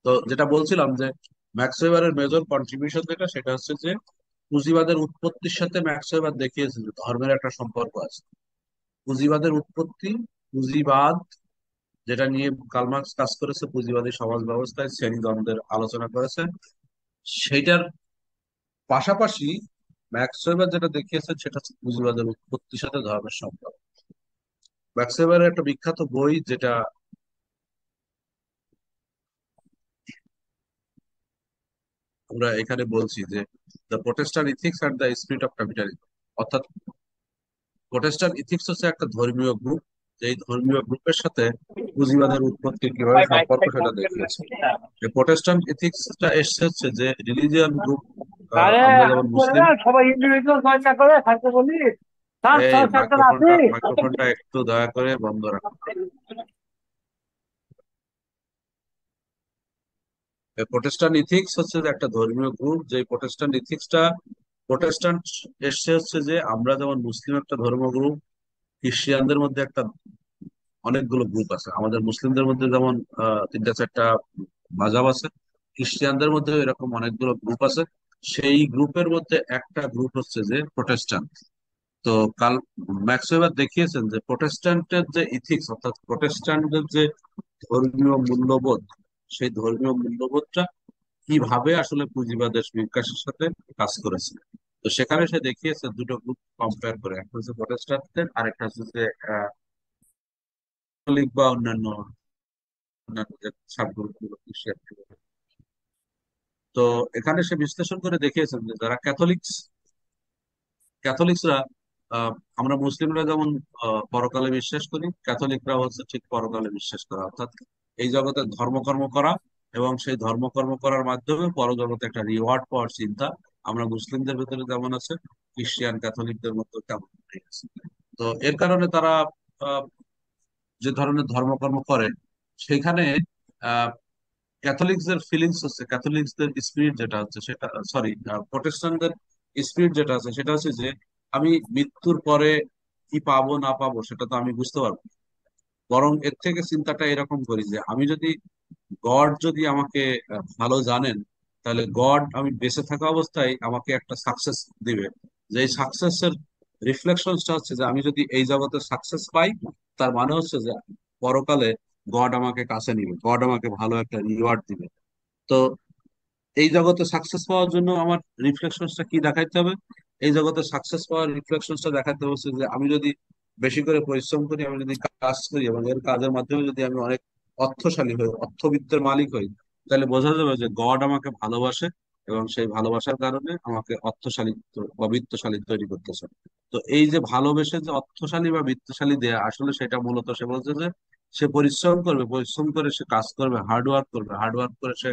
তো যেটা বলছিলাম যে ম্যাক্স ওয়েবারের মেজর কন্ট্রিবিউশন যেটা সেটা হচ্ছে যে পুঁজিবাদের উৎপত্তির সাথে ম্যাক্স ওয়েবার দেখিয়েছে যে ধর্মের একটা সম্পর্ক আছে। পুঁজিবাদের উৎপত্তি, পুঁজিবাদ, যেটা নিয়ে কার্ল মার্কস কাজ করেছে, পুঁজিবাদী সমাজ ব্যবস্থায় শ্রেণীদ্বন্দ্বের আলোচনা করেছে, সেইটার পাশাপাশি ম্যাক্স ওয়েবার যেটা দেখিয়েছেন সেটা হচ্ছে পুঁজিবাদের উৎপত্তির সাথে ধর্মের সম্পর্ক। ম্যাক্স ওয়েবারের একটা বিখ্যাত বই যেটা আমরা এখানে বলছি যে the Protestant ethics and the spirit of capitalism, অর্থাৎ প্রোটেস্ট্যান্ট ইথিক্স হচ্ছে একটা ধর্মীয় গ্রুপ, যেই ধর্মীয় গ্রুপের সাথে পুঁজিবাদের উৎপত্তির কিভাবে সম্পর্ক সেটা দেখিয়েছে। এই প্রোটেস্ট্যান্ট ইথিক্সটা এসছে হচ্ছে যে রিলিজিয়ান গ্রুপ, আরে আমরা যেমন হাত করে মুসলিম। না, সবাই ইন্ডিভিজুয়াল চর্চা করে থাকতে বলি। স্যার এই স্যার স্যার আছে। মাইক্রোফোনটা একটু দয়া করে বন্ধ রাখো। প্রোটেস্ট্যান্ট ইথিক্স হচ্ছে যে একটা ধর্মীয় গ্রুপ, যে প্রোটেস্ট্যান্ট ইথিক্সটা, প্রোটেস্ট্যান্ট এসছে হচ্ছে যে আমরা যেমন মুসলিম একটা ধর্ম গ্রুপ, খ্রিস্টানদের মধ্যে একটা অনেকগুলো গ্রুপ আছে। আমাদের মুসলিমদের মধ্যে যেমন তিনটা চারটা মাযহাব আছে, খ্রিস্টানদের মধ্যে এরকম অনেকগুলো গ্রুপ আছে। সেই গ্রুপের মধ্যে একটা গ্রুপ হচ্ছে যে প্রোটেস্ট্যান্ট। তো কাল ম্যাক্স ওয়েবার দেখিয়েছেন যে প্রোটেস্ট্যান্টের যে ইথিক্স, অর্থাৎ প্রোটেস্ট্যান্টের যে ধর্মীয় মূল্যবোধ, সেই ধর্মীয় মূল্যবোধটা কিভাবে আসলে পুঁজিবাদের বিকাশের সাথে কাজ করেছে। তো সেখানে সে দেখিয়েছে দুটো গ্রুপ কম্পেয়ার করে, একটা হচ্ছে প্রোটেস্ট্যান্টদের, আরেকটা হচ্ছে যে ক্যাথলিক বা অন্যান্য অন্যান্য যে সাবগ্রুপ গুলো খ্রিস্টান। তো এখানে সে বিশ্লেষণ করে দেখিয়েছেন যে যারা ক্যাথলিক্সরা, আমরা মুসলিমরা যেমন পরকালে বিশ্বাস করি, ক্যাথলিকরা হচ্ছে ঠিক পরকালে বিশ্বাস করা, অর্থাৎ এই জগতে ধর্মকর্ম করা এবং সেই ধর্মকর্ম করার মাধ্যমে পরজগতে একটা রিওয়ার্ড পাওয়ার চিন্তা। আমরা মুসলিমদের ভেতরে যেমন আছে, খ্রিস্টান ক্যাথলিকদের মধ্যে তেমন আছে। তো এর কারণে তারা আহ, যে ধরনের ধর্মকর্ম করে সেখানে ক্যাথলিক্সদের ফিলিংস হচ্ছে, ক্যাথলিক্সদের স্পিরিট যেটা হচ্ছে সেটা, সরি, প্রোটেস্ট্যান্টদের স্পিরিট যেটা আছে সেটা হচ্ছে যে আমি মৃত্যুর পরে কি পাবো না পাবো সেটা তো আমি বুঝতে পারবো না। বরং এর থেকে চিন্তাটা এরকম করি যে আমি যদি, গড যদি আমাকে ভালো জানেন, তাহলে গড আমি বেঁচে থাকা অবস্থায় আমাকে একটা সাকসেস দিবে। যে সাকসেসের রিফ্লেকশনটা হচ্ছে যে আমি যদি এই জগতে সাকসেস পাই, তার মানে হচ্ছে যে পরকালে গড আমাকে কাছে নিবে, গড আমাকে ভালো একটা রিওয়ার্ড দিবে। তো এই জগতে সাকসেস পাওয়ার জন্য আমার রিফ্লেকশনটা কি দেখাইতে হবে? এই জগতে সাকসেস পাওয়ার রিফ্লেকশনটা দেখাতে হচ্ছে যে আমি যদি বেশি করে পরিশ্রম করি, আমি যদি কাজ করি এবং এর কাজের মাধ্যমে যদি আমি অনেক অর্থশালী হই, অর্থবিত্তের মালিক হই, তাহলে বোঝা যাবে যে গড আমাকে ভালোবাসে এবং সেই ভালোবাসার কারণে আমাকে অর্থশালী বা বিত্তশালী তৈরি করতেছে। তো এই যে ভালোবেসে যে অর্থশালী বা বিত্তশালী দেয়া, আসলে সেটা মূলত সে বলছে যে সে পরিশ্রম করবে, পরিশ্রম করে সে কাজ করবে, হার্ডওয়ার্ক করবে, হার্ডওয়ার্ক করে সে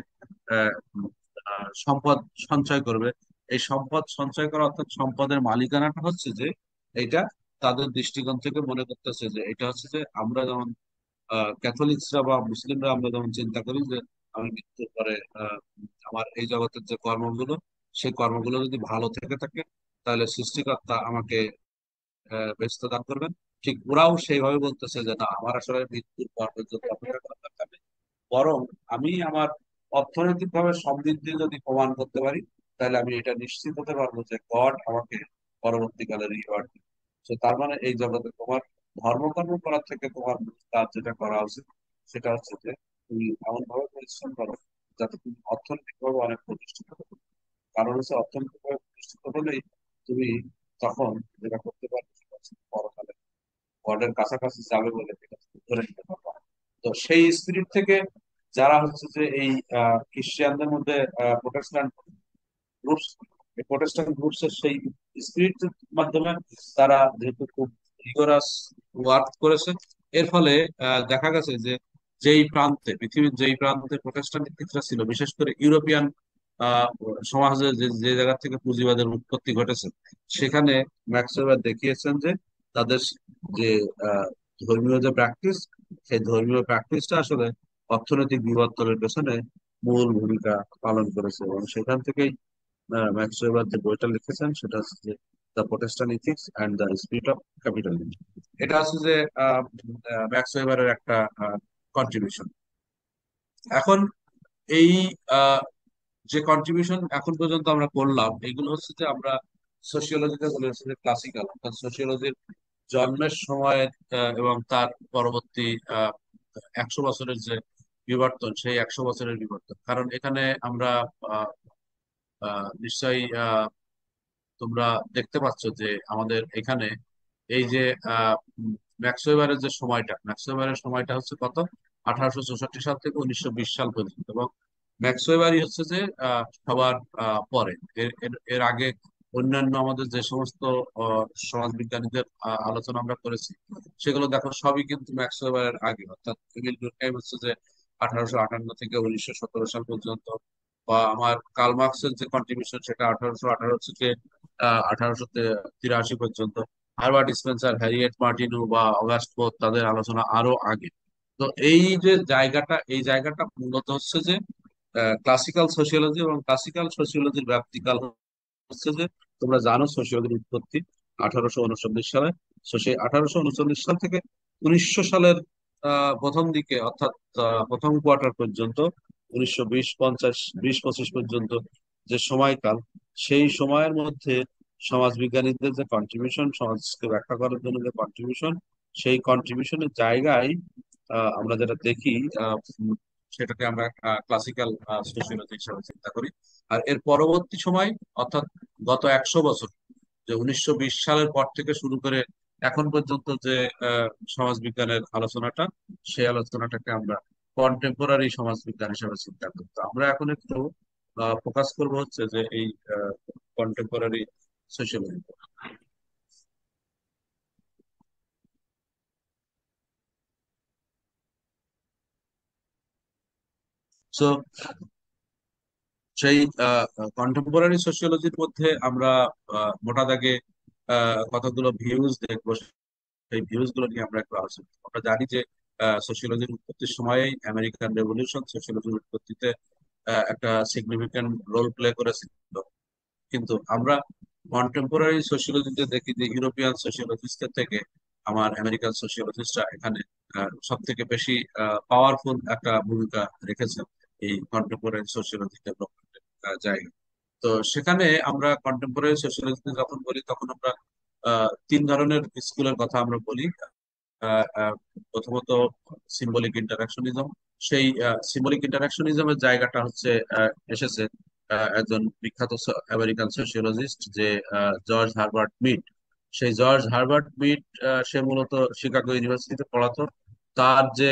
সম্পদ সঞ্চয় করবে। এই সম্পদ সঞ্চয় করা, অর্থাৎ সম্পদের মালিকানাটা হচ্ছে যে এটা তাদের দৃষ্টিকোণ থেকে মনে করতেছে যে এটা হচ্ছে যে আমরা যেমন ক্যাথলিক্সরা বা মুসলিমরা আমরা যেমন চিন্তা করি যে আমি মৃত্যুর পরে আমার এই জগতের যে কর্মগুলো, সেই কর্মগুলো যদি ভালো থেকে থাকে তাহলে সৃষ্টিকর্তা আমাকে বেহেশত দান করবেন। ঠিক ওরাও সেইভাবে বলতেছে যে না, আমার আসলে মৃত্যুর পর পর্যন্ত অপেক্ষা করার দরকার নেই। বরং আমি আমার অর্থনৈতিক ভাবে সমৃদ্ধি যদি প্রমাণ করতে পারি, তাহলে আমি এটা নিশ্চিত হতে পারবো যে গড আমাকে পরবর্তীকালে রিওয়ার্ড দিবে। তো তার মানে এই জগতে তোমার ধর্মকর্ম করার থেকে তোমার মূল কাজ যেটা করা উচিত সেটা হচ্ছে যে তুমি এমন ভাবে পরিশ্রম করো যাতে তুমি অর্থনৈতিক ভাবে অনেক প্রতিষ্ঠিত হতে। কারণ হচ্ছে অর্থনৈতিক ভাবে প্রতিষ্ঠিত হলেই তুমি তখন যেটা করতে পারবে সেটা হচ্ছে পরকালে গডের কাছাকাছি যাবে বলে এটা তুমি ধরে নিতে পারবে। তো সেই স্পিরিট থেকে যারা হচ্ছে যে এই খ্রিস্টানদের মধ্যে প্রোটেস্ট্যান্ট গ্রুপস, এই প্রোটেস্ট্যান্ট গ্রুপস এর সেই স্পিরিট মাধ্যমে তারা যেহেতু খুব রিগোরাস ওয়ার্ক করেছে, এর ফলে দেখা গেছে যে পৃথিবীর যেই প্রান্তে প্রোটেস্ট্যান্ট নীতিটা ছিল, বিশেষ করে ইউরোপিয়ান আহ সমাজে যে যে জায়গা থেকে পুঁজিবাদের উৎপত্তি ঘটেছে, সেখানে ম্যাক্স ওয়েবার দেখিয়েছেন যে তাদের যে আহ, ধর্মীয় যে প্র্যাকটিস, সেই ধর্মীয় প্র্যাকটিসটা আসলে অর্থনৈতিক বিবর্তনের পেছনে মূল ভূমিকা পালন করেছে। এবং সেখান থেকেই ম্যাক্স ওয়েবার যে বইটা লিখেছেন সেটা হচ্ছে যে the Protestant ethics and the spirit of capitalism. এটা হচ্ছে যে ম্যাক্স ওয়েবারের একটা কন্ট্রিবিউশন। এখন এই যে কন্ট্রিবিউশন এখন পর্যন্ত আমরা করলাম এগুলো হচ্ছে যে আমরা সোশিওলজিতে বলে হচ্ছে যে ক্লাসিক্যাল, অর্থাৎ সোশিওলজির জন্মের সময় এবং তার পরবর্তী 100 বছরের যে বিবর্তন, সেই 100 বছরের বিবর্তন। কারণ এখানে আমরা আহ, নিশ্চয়ই তোমরা দেখতে পাচ্ছ যে আমাদের এখানে এই যে ম্যাক্স ওয়েবারের যে সময়টা, ম্যাক্স ওয়েবারের সময়টা হচ্ছে কত, 1864 সাল থেকে 1920 সাল পর্যন্ত। এবং ম্যাক্স ওয়েবারই হচ্ছে যে সবার পরে। এর এর এর আগে অন্যান্য আমাদের যে সমস্ত সমাজবিজ্ঞানীদের আলোচনা আমরা করেছি, সেগুলো দেখো সবই কিন্তু ম্যাক্স ওয়েবারের আগে। অর্থাৎ এমিল ডুর্কহেইম হচ্ছে যে 1858 থেকে 1917 সাল পর্যন্ত, বা আমার কার্ল মার্কসের যে কন্ট্রিবিউশন সেটা 1818 থেকে 1883 পর্যন্ত। হারবার্ট স্পেন্সার, হ্যারিয়েট মার্টিনু বা অগাস্ট পোপ, তাদের আলোচনা আরো আগে। তো এই যে জায়গাটা, এই জায়গাটা মূলত হচ্ছে যে ক্লাসিক্যাল সোশিওলজি, এবং ক্লাসিক্যাল সোশিওলজির ব্যাপ্তিকাল হচ্ছে যে, তোমরা জানো সোশিওলজির উৎপত্তি 1839 সালে। তো সেই 1839 সাল থেকে 1900 সালের প্রথম দিকে, অর্থাৎ প্রথম কোয়ার্টার পর্যন্ত, 1920, 50, 20, 25 পর্যন্ত যে সময়কাল, সেই সময়ের মধ্যে সমাজবিজ্ঞানীদের যে কন্ট্রিবিউশন, সমাজকে ব্যাখ্যা করার জন্য যে কন্ট্রিবিউশন, সেই কন্ট্রিবিউশনের জায়গায় আমরা যেটা দেখি, সেটাকে আমরা ক্লাসিক্যাল সোশিওলজি হিসাবে চিন্তা করি। আর এর পরবর্তী সময়, অর্থাৎ গত 100 বছর, যে 1920 সালের পর থেকে শুরু করে এখন পর্যন্ত যে সমাজবিজ্ঞানের আলোচনাটা, সেই আলোচনাটাকে আমরা কন্টেম্পোরারি সমাজবিজ্ঞান হিসেবে চিন্তা করি। তো আমরা এখন একটু ফোকাস করবো হচ্ছে যে এই কন্টেম্পোরারি সোশিয়োলজি। সো সেই কন্টেম্পোরারি সোশিয়োলজির মধ্যে আমরা মোটা দাগে কতগুলো ভিউজ দেখবো। সেই ভিউজ গুলো নিয়ে আমরা একটু আলোচনা করবো। আমরা জানি যে সোশিয়োলজির উৎপত্তির সময়েই আমেরিকান রেভলিউশন সোশিয়োলজির উৎপত্তিতে একটা সিগনিফিক্যান্ট রোল প্লে করেছিল। কিন্তু আমরা কন্টেম্পোরারি সোশিয়োলজিতে দেখি যে ইউরোপিয়ান সোশিয়োলজিস্টের থেকে আমার আমেরিকান সোশিয়োলজিস্টরা এখানে সব থেকে বেশি পাওয়ারফুল একটা ভূমিকা রেখেছেন এই কন্টেম্পোরারি সোশিয়োলজি ডেভেলপমেন্টের জায়গায়। তো সেখানে আমরা কন্টেম্পোরারি সোশিয়োলজিতে যখন বলি, তখন আমরা তিন ধরনের স্কুলের কথা আমরা বলি। আহ, আহ, প্রথমত সিম্বলিক ইন্টারাকশনিজম। সেই সিম্বলিক ইন্টারাকশনিজমের জায়গাটা হচ্ছে এসেছে একজন বিখ্যাত আমেরিকান সোশিওলজিস্ট, যে জর্জ হারবার্ট মিড। সেই জর্জ হারবার্ট মিড, সে মূলত শিকাগো ইউনিভার্সিটিতে পড়াতো। তার যে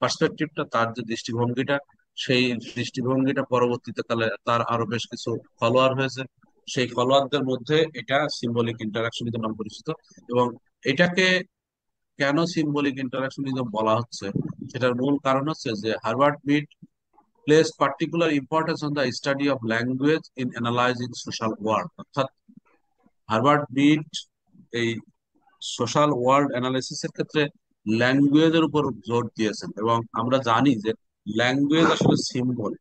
পার্সপেক্টিভটা, তার যে দৃষ্টিভঙ্গিটা, সেই দৃষ্টিভঙ্গিটা পরবর্তীতে কালে তার আরো বেশ কিছু ফলোয়ার হয়েছে। সেই ফলোয়ারদের মধ্যে এটা সিম্বলিক ইন্টারাকশনিজম নাম পরিচিত। এবং এটাকে কেন সিম্বলিক ইন্টারাকশনিজম বলা হচ্ছে, সেটার মূল কারণ হচ্ছে যে Herbert mid place particular importance on the study of language in analysing social world. অর্থাৎ হার্বার্ট মিড এই সোশ্যাল ওয়ার্ল্ড অ্যানালাইসিসের ক্ষেত্রে ল্যাঙ্গুয়েজের উপর জোর দিয়েছেন। এবং আমরা জানি যে ল্যাঙ্গুয়েজ আসলে সিম্বল।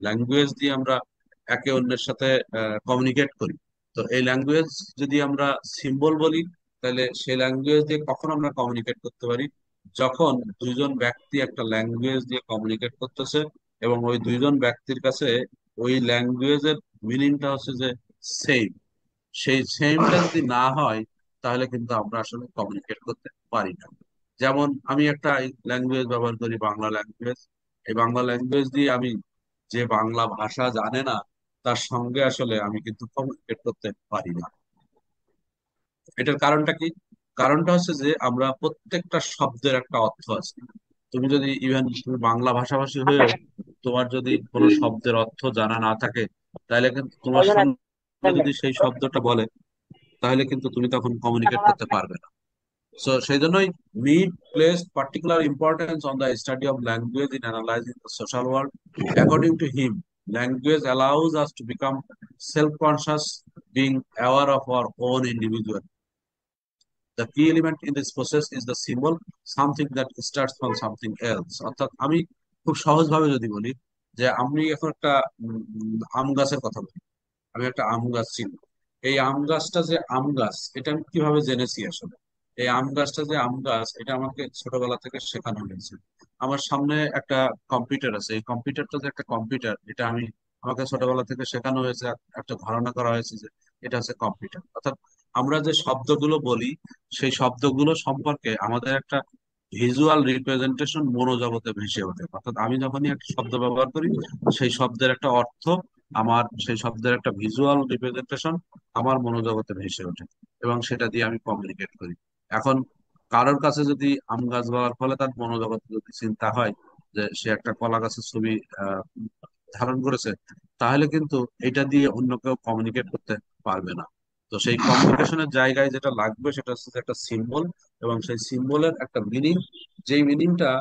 ল্যাঙ্গুয়েজ দিয়ে আমরা একে অন্যের সাথে কমিউনিকেট করি। তো এই ল্যাঙ্গুয়েজ যদি আমরা সিম্বল বলি, তাহলে সেই ল্যাঙ্গুয়েজ দিয়ে কখন আমরা কমিউনিকেট করতে পারি, যখন দুইজন ব্যক্তি একটা ল্যাঙ্গুয়েজ দিয়ে কমিউনিকেট করতেছে, এবং ওই দুইজন ব্যক্তির কাছে ওই ল্যাঙ্গুয়েজের মিনিংটা হচ্ছে যে সেম। সেই সেমটা যদি না হয়, তাহলে কিন্তু আমরা আসলে কমিউনিকেট করতে পারি না। যেমন আমি একটা ল্যাঙ্গুয়েজ ব্যবহার করি, বাংলা ল্যাঙ্গুয়েজ। এই বাংলা ল্যাঙ্গুয়েজ দিয়ে আমি, যে বাংলা ভাষা জানে না, তার সঙ্গে আসলে আমি কিন্তু কমিউনিকেট করতে পারি না। এটার কারণটা কি? কারণটা হচ্ছে যে আমরা প্রত্যেকটা শব্দের একটা অর্থ আছে। তুমি যদি ইভেন তুমি বাংলা ভাষাভাষী হয়েও তোমার যদি কোনো শব্দের অর্থ জানা না থাকে, তাহলে কিন্তু তোমার সঙ্গে যদি সেই শব্দটা বলে, তাহলে কিন্তু তুমি তখন কমিউনিকেট করতে পারবে না। সো সেই জন্যই mid place particular importance on the study of language in analysing the social world. According to him, language allows us to become self-conscious, being aware of our own individual. The key element in this process is the symbol, something that starts from something else. অর্থাৎ আমি খুব সহজভাবে যদি বলি, যে আমি এখন একটা আম গাছের কথা বলি। আমি একটা আম গাছ চিনি। এই আম গাছটা যে আম গাছ, এটা আমি কিভাবে জেনেছি আসলে? এই আম গাছটা যে আম গাছ, এটা আমাকে ছোটবেলা থেকে শেখানো হয়েছে। আমার সামনে একটা কম্পিউটার আছে, এই কম্পিউটারটা যে একটা কম্পিউটার, এটা আমাকে ছোটবেলা থেকে শেখানো হয়েছে, একটা ধারণা করা হয়েছে যে এটা হচ্ছে কম্পিউটার। অর্থাৎ আমরা যে শব্দগুলো বলি, সেই শব্দগুলো সম্পর্কে আমাদের একটা ভিজুয়াল রিপ্রেজেন্টেশন মনোজগতে ভেসে ওঠে। অর্থাৎ আমি যখনই একটা শব্দ ব্যবহার করি, সেই শব্দের একটা অর্থ, সেই শব্দের একটা ভিজুয়াল রিপ্রেজেন্টেশন আমার মনোজগতে ভেসে ওঠে, এবং সেটা দিয়ে আমি কমিউনিকেট করি। এখন কারোর কাছে যদি আম গাছ বলার ফলে তার মনোজগতে যদি চিন্তা হয় যে সে একটা কলা গাছের ছবি আহ ধারণ করেছে, তাহলে কিন্তু এটা দিয়ে অন্য কেউ কমিউনিকেট করতে পারবে না। তো সেই কমিউনিকেশনের জায়গায় যেটা লাগবে সেটা হচ্ছে যে একটা সিম্বল, এবং সেই সিম্বলের একটা মিনিং, যেই মিনিংটা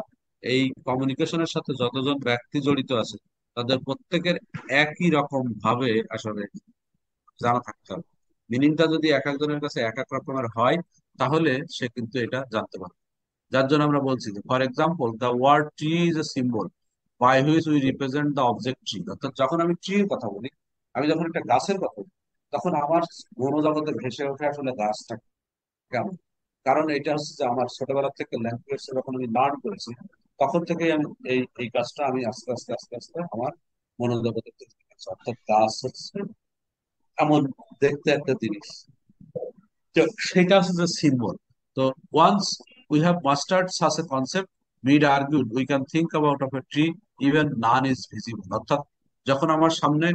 এই কমিউনিকেশনের সাথে যতজন ব্যক্তি জড়িত আছে তাদের প্রত্যেকের একই রকম ভাবে আসলে জানা থাকতে হবে। মিনিংটা যদি এক একজনের কাছে এক এক রকমের হয়, তাহলে সে কিন্তু এটা জানতে পারবে। যার জন্য আমরা বলছি যে, for example, the word tree is a symbol by which we represent the object tree. অর্থাৎ যখন আমি ট্রির কথা বলি, আমি যখন একটা গাছের কথা বলি, তখন আমার মনোজগতে ভেসে ওঠে আসলে গাছটা কেমন। কারণ এটা হচ্ছে যে আমার ছোটবেলা থেকে ল্যাঙ্গুয়েজ যখন আমি লার্ন করেছি, তখন থেকেই আমি এই কাজটা আমি আস্তে আস্তে আস্তে আস্তে আমার মনোজগতে তৈরি করেছি। অর্থাৎ গাছ হচ্ছে এমন দেখতে একটা জিনিস, তো সেটা হচ্ছে যে সিম্বল। তো once we have mastered such a concept, Mead argued we can think about of a tree even none is visible. অর্থাৎ যখন আমার সামনে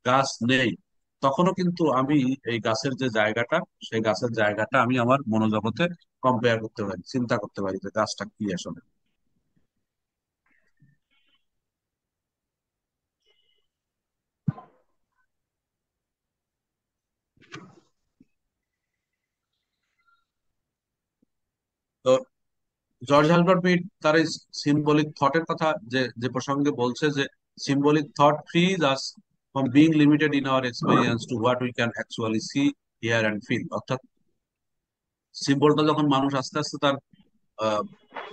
গাছ নেই, তখনও কিন্তু আমি এই গাছের যে জায়গাটা, সেই গাছের জায়গাটা আমি আমার মনোজগতে কম্পেয়ার করতে পারি, চিন্তা করতে পারি যে গাছটা কি আসলে। তো জর্জ হেলবার্ট মিড তার এই সিম্বলিক থটের কথা যে যে প্রসঙ্গে বলছে যে, symbolic thought frees us from being limited in our experience to what we can actually see, hear and feel. অর্থাৎ সিম্বলটা যখন মানুষ আস্তে আস্তে তার আহ,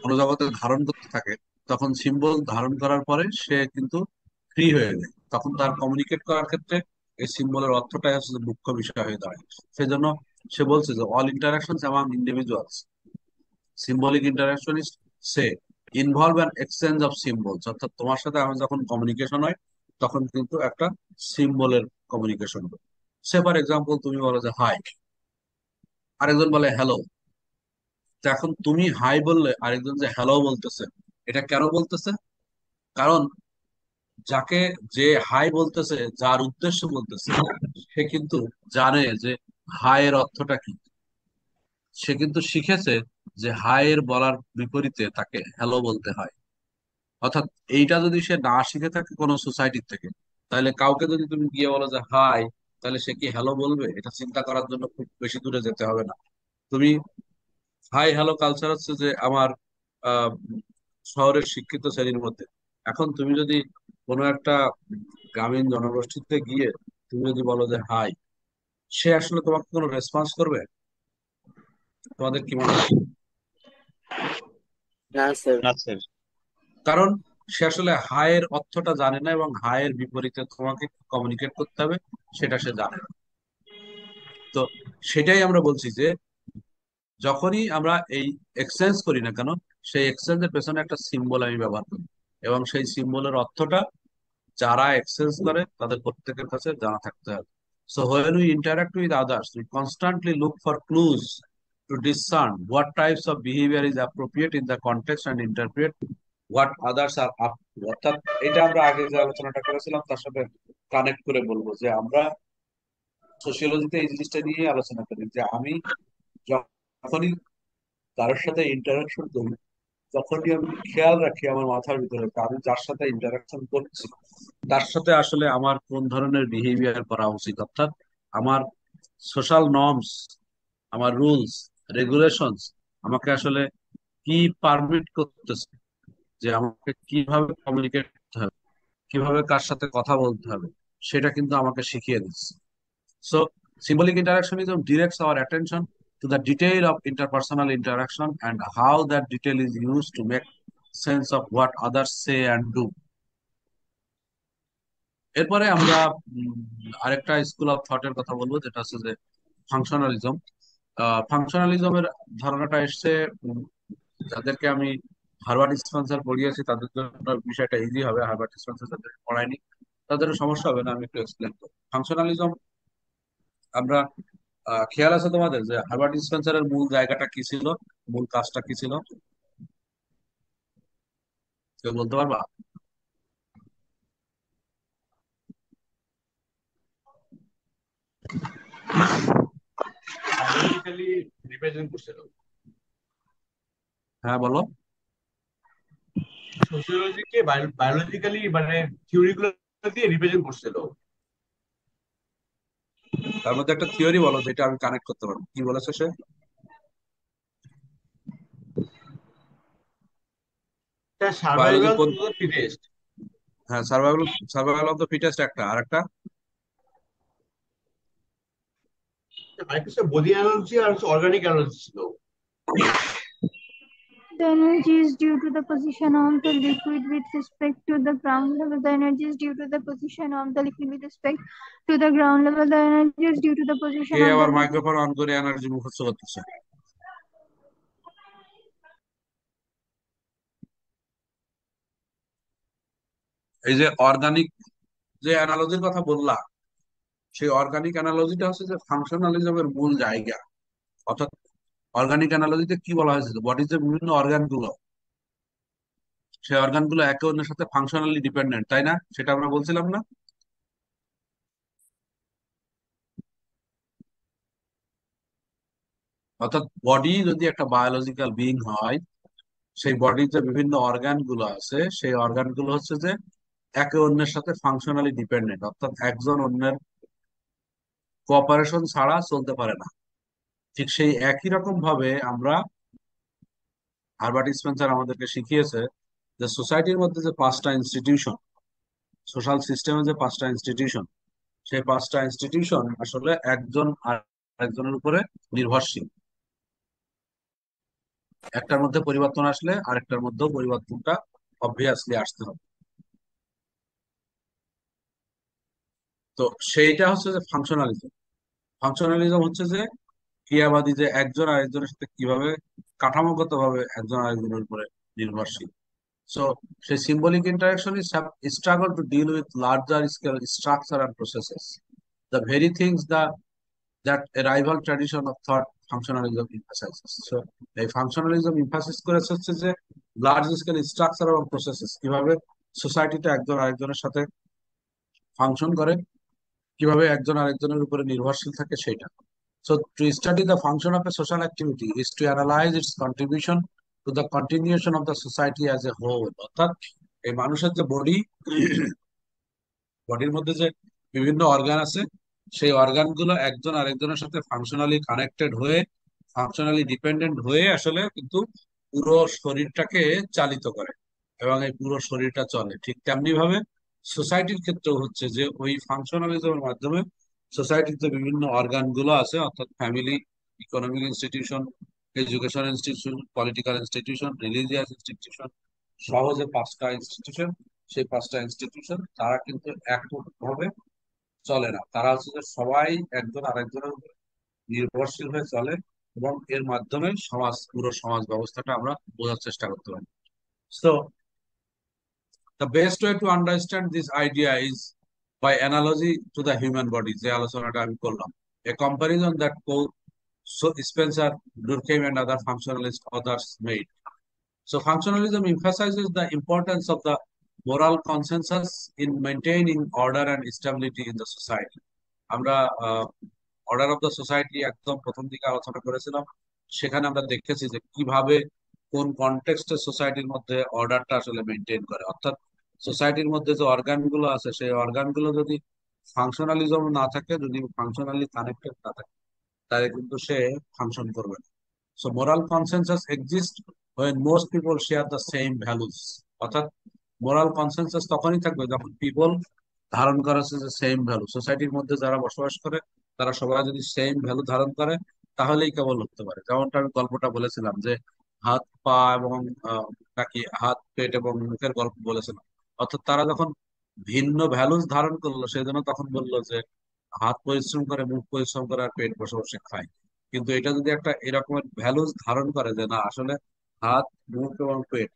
মনোজগতে ধারণ করতে থাকে, তখন সিম্বল ধারণ করার পরে সে কিন্তু ফ্রি হয়ে যায়। তখন তার কমিউনিকেট করার ক্ষেত্রে এই সিম্বলের অর্থটাই হচ্ছে যে মুখ্য বিষয় হয়ে দাঁড়ায়। সেজন্য সে বলছে যে all interaction among individuals, symbolic interactionist say involve an exchange of symbols. অর্থাৎ তোমার সাথে আমার যখন কমিউনিকেশন হয়, তখন কিন্তু একটা সিম্বলের কমিউনিকেশন হয়। সে ফর এক্সাম্পল, তুমি বলো যে হাই, আরেকজন বলে হ্যালো। তো এখন তুমি হাই বললে আরেকজন যে হ্যালো বলতেছে, এটা কেন বলতেছে? কারণ যাকে, যে হাই বলতেছে, যার উদ্দেশ্য বলতেছে, সে কিন্তু জানে যে হাই এর অর্থটা কি। সে কিন্তু শিখেছে যে হাই এর বলার বিপরীতে তাকে হ্যালো বলতে হয়। অর্থাৎ এইটা যদি সে না শিখে থাকে কোনো সোসাইটির থেকে, তাহলে কাউকে যদি তুমি গিয়ে বলো যে হাই, তাহলে সে কি হ্যালো বলবে? এটা চিন্তা করার জন্য খুব বেশি দূরে যেতে হবে না। তুমি, হাই হ্যালো কালচার হচ্ছে যে আমার আহ, শহরের শিক্ষিত শ্রেণীর মধ্যে। এখন তুমি যদি কোনো একটা গ্রামীণ জনগোষ্ঠীতে গিয়ে তুমি যদি বলো যে হাই, সে আসলে তোমাকে কোনো রেসপন্স করবে? তোমাদের কি মনে হয়? না স্যার। কারণ সে আসলে হায়ের অর্থটা জানে না, এবং হায়ের বিপরীতে তোমাকে কমিউনিকেট করতে হবে সেটা সে জানে না। তো সেটাই আমরা বলছি যে, যখনই আমরা এই এক্সচেঞ্জ করি না কেন, সেই এক্সচেঞ্জের পেছনে একটা সিম্বল আমি ব্যবহার করি, এবং সেই সিম্বলের অর্থটা যারা এক্সচেঞ্জ করে তাদের প্রত্যেকের কাছে জানা থাকতে হবে। So when we interact with others, we constantly look for clues to discern what types of behavior is appropriate in the context and interpret what others are up to. অর্থাৎ এটা আমরা আগে যে আলোচনাটা করেছিলাম তার সাথে কানেক্ট করে বলবো যে, আমরা সোশিওলজিতে এই জিনিসটা নিয়ে আলোচনা করি যে, আমি যখনই কারোর সাথে ইন্টারাকশন করি, তখনই আমি খেয়াল রাখি আমার মাথার ভিতরে যে আমি যার সাথে ইন্টারাকশন করছি, তার সাথে আসলে আমার কোন ধরনের বিহেভিয়ার করা উচিত। অর্থাৎ আমার সোশ্যাল নর্মস, আমার রুলস, রেগুলেশনস আমাকে আসলে কি পারমিট করতেছে, যে আমাকে কিভাবে কমিউনিকেট করতে হবে, কিভাবে কার সাথে কথা বলতে হবে, সেটা কিন্তু আমাকে শিখিয়ে দিচ্ছে। So symbolic interactionism directs our attention to the detail of interpersonal interaction and how that detail is used to make sense of what others say and do. এরপরে আমরা আরেকটা স্কুল অফ থটের কথা বলবো, যেটা হচ্ছে যে ফাংশনালিজম। ফাংশনালিজমের ধারণাটা এসছে উম, যাদেরকে আমি হার্ভার্ড স্পেন্সার পড়িয়েছি তাদের জন্য বিষয়টা ইজি হবে, হার্ভার্ড স্পেন্সার যাদের পড়ায়নি তাদেরও সমস্যা হবে না, আমি একটু এক্সপ্লেন করবো ফাংশনালিজম। আমরা খেয়াল আছে তোমাদের যে হার্ভার্ড স্পেন্সারের মূল জায়গাটা কি ছিল, মূল কাজটা কি ছিল, কেউ বলতে পারবা? বায়োলজিক্যালি রিপ্রেজেন্ট করছিল। হ্যাঁ বলো। সোসিওলজিকে বায়োলজিক্যালি মানে থিওরি গুলো দিয়ে রিপ্রেজেন্ট করছিল। তার মধ্যে একটা থিওরি বলো যেটা আমি কানেক্ট করতে পারবো, কি বলেছে সে? বায়োলজির সার্ভাইভাল কোন? To the fittest. হ্যাঁ, survival, survival of the fittest একটা, আর একটা আরেকটা বডি অ্যানালজি আর অর্গানিক অ্যানালজি ছিল। The energy is due to the position of the liquid with respect to the ground level. The energy is due to the position of the liquid with respect to the ground level. The energy is due to the K position of the আবার liquid. মাইক্রোফোন অন করে এনার্জি মুখস্থ করতেছে? এই যে অর্গানিক যে অ্যানালজির কথা বললাম, সেই অর্গানিক অ্যানালজিটা হচ্ছে যে ফাংশনালিজমের মূল জায়গা। অর্থাৎ অর্গানিক অ্যানালজিতে কি বলা হয়েছে, বডির যে বিভিন্ন অর্গান গুলো, সেই অর্গান গুলো একে অন্যের সাথে ফাংশনালি ডিপেন্ডেন্ট, তাই না? সেটা আমরা বলছিলাম না? অর্থাৎ বডি যদি একটা বায়োলজিক্যাল বিইং হয়, সেই বডির যে বিভিন্ন অর্গান গুলো আছে সেই অর্গান গুলো হচ্ছে যে একে অন্যের সাথে ফাংশনালি ডিপেন্ডেন্ট, অর্থাৎ একজন অন্যের কোঅপারেশন ছাড়া চলতে পারে না। ঠিক সেই একই রকম ভাবে আমরা, হার্বার্ট স্পেন্সার আমাদেরকে শিখিয়েছে যে সোসাইটির মধ্যে যে পাঁচটা ইনস্টিটিউশন, সোশ্যাল সিস্টেমে যে পাঁচটা ইনস্টিটিউশন, সেই পাঁচটা ইনস্টিটিউশন আসলে একজন আরেকজনের উপরে নির্ভরশীল। একটার মধ্যে পরিবর্তন আসলে আরেকটার মধ্যেও পরিবর্তনটা অবভিয়াসলি আসতে হবে। তো সেইটা হচ্ছে যে ফাংশনালিজম। ফাংশনালিজম হচ্ছে যে ক্রিয়াবাদী, যে একজন আরেকজনের সাথে কিভাবে কাঠামোগত ভাবে একজন আরেকজনের উপরে নির্ভরশীল। সো সেই symbolic interaction is struggle to deal with larger scale structure and processes. The very things that a rival tradition of thought functionalism emphasizes. So এই functionalism emphasis করেছে হচ্ছে যে লার্জ স্কেল স্ট্রাকচার এবং প্রসেসেস, কিভাবে সোসাইটিটা একজন আরেকজনের সাথে ফাংশন করে, কিভাবে একজন আরেকজনের উপরে নির্ভরশীল থাকে সেইটা। So to study the function of a social activity is to analyze its contribution to the continuation of the society as a whole. অর্থাৎ এই মানুষের যে বডি, বডির মধ্যে যে বিভিন্ন অর্গান আছে, সেই অর্গান গুলো একজন আরেকজনের সাথে ফাংশনালি কানেক্টেড হয়ে, ফাংশনালি ডিপেন্ডেন্ট হয়ে আসলে কিন্তু পুরো শরীরটাকে চালিত করে এবং এই পুরো শরীরটা চলে। ঠিক তেমনি ভাবে সোসাইটির ক্ষেত্রেও হচ্ছে যে ওই ফাংশনালিজমের মাধ্যমে সোসাইটির যে বিভিন্ন অর্গান গুলো আছে, অর্থাৎ family, economic institution, education institution, political institution, religious institution, সহ যে পাঁচটা ইনস্টিটিউশন, সেই পাঁচটা ইনস্টিটিউশন তারা কিন্তু এককভাবে চলে না, তারা হচ্ছে যে সবাই একজন আরেকজনের উপর নির্ভরশীল হয়ে চলে এবং এর মাধ্যমে সমাজ, পুরো সমাজ ব্যবস্থাটা আমরা বোঝার চেষ্টা করতে পারি। So the best way to understand this idea is by analogy to the human body, যে আলোচনাটা আমি করলাম, a comparison that so Spencer, Durkheim and other functionalist authors made. So functionalism emphasizes the importance of the moral consensus in maintaining order and stability in the society. আমরা অর্ডার অফ দ্য সোসাইটি একদম প্রথম দিকে আলোচনা করেছিলাম, সেখানে আমরা দেখেছি যে কিভাবে কোন কনটেক্সটে সোসাইটির মধ্যে অর্ডারটা আসলে মেনটেন করে। অর্থাৎ সোসাইটির মধ্যে যে অর্গান গুলো আছে সেই অর্গান গুলো যদি ফাংশনালিজম না থাকে, যদি ফাংশনালি কানেক্টেড না থাকে, তাহলে কিন্তু সে ফাংশন করবে না। So moral consensus exist when most people share the same values. অর্থাৎ মোরাল কনসেনসাস তখনই থাকবে যখন পিপল ধারণ করা হচ্ছে যে সেম ভ্যালু, সোসাইটির মধ্যে যারা বসবাস করে তারা সবাই যদি সেম ভ্যালু ধারণ করে তাহলেই কেবল হতে পারে। যেমনটা আমি গল্পটা বলেছিলাম যে হাত পা এবং নাকি হাত পেট এবং মুখের গল্প বলেছিলাম। অর্থাৎ তারা যখন ভিন্ন ভ্যালুস ধারণ করলো সেই জন্য তখন বললো যে হাত পরিশ্রম করে, মুখ পরিশ্রম করে, আর পেট বসে বসে খায়। কিন্তু এটা যদি একটা এরকমের ভ্যালুস ধারণ করে যে না আসলে হাত, মুখ এবং পেট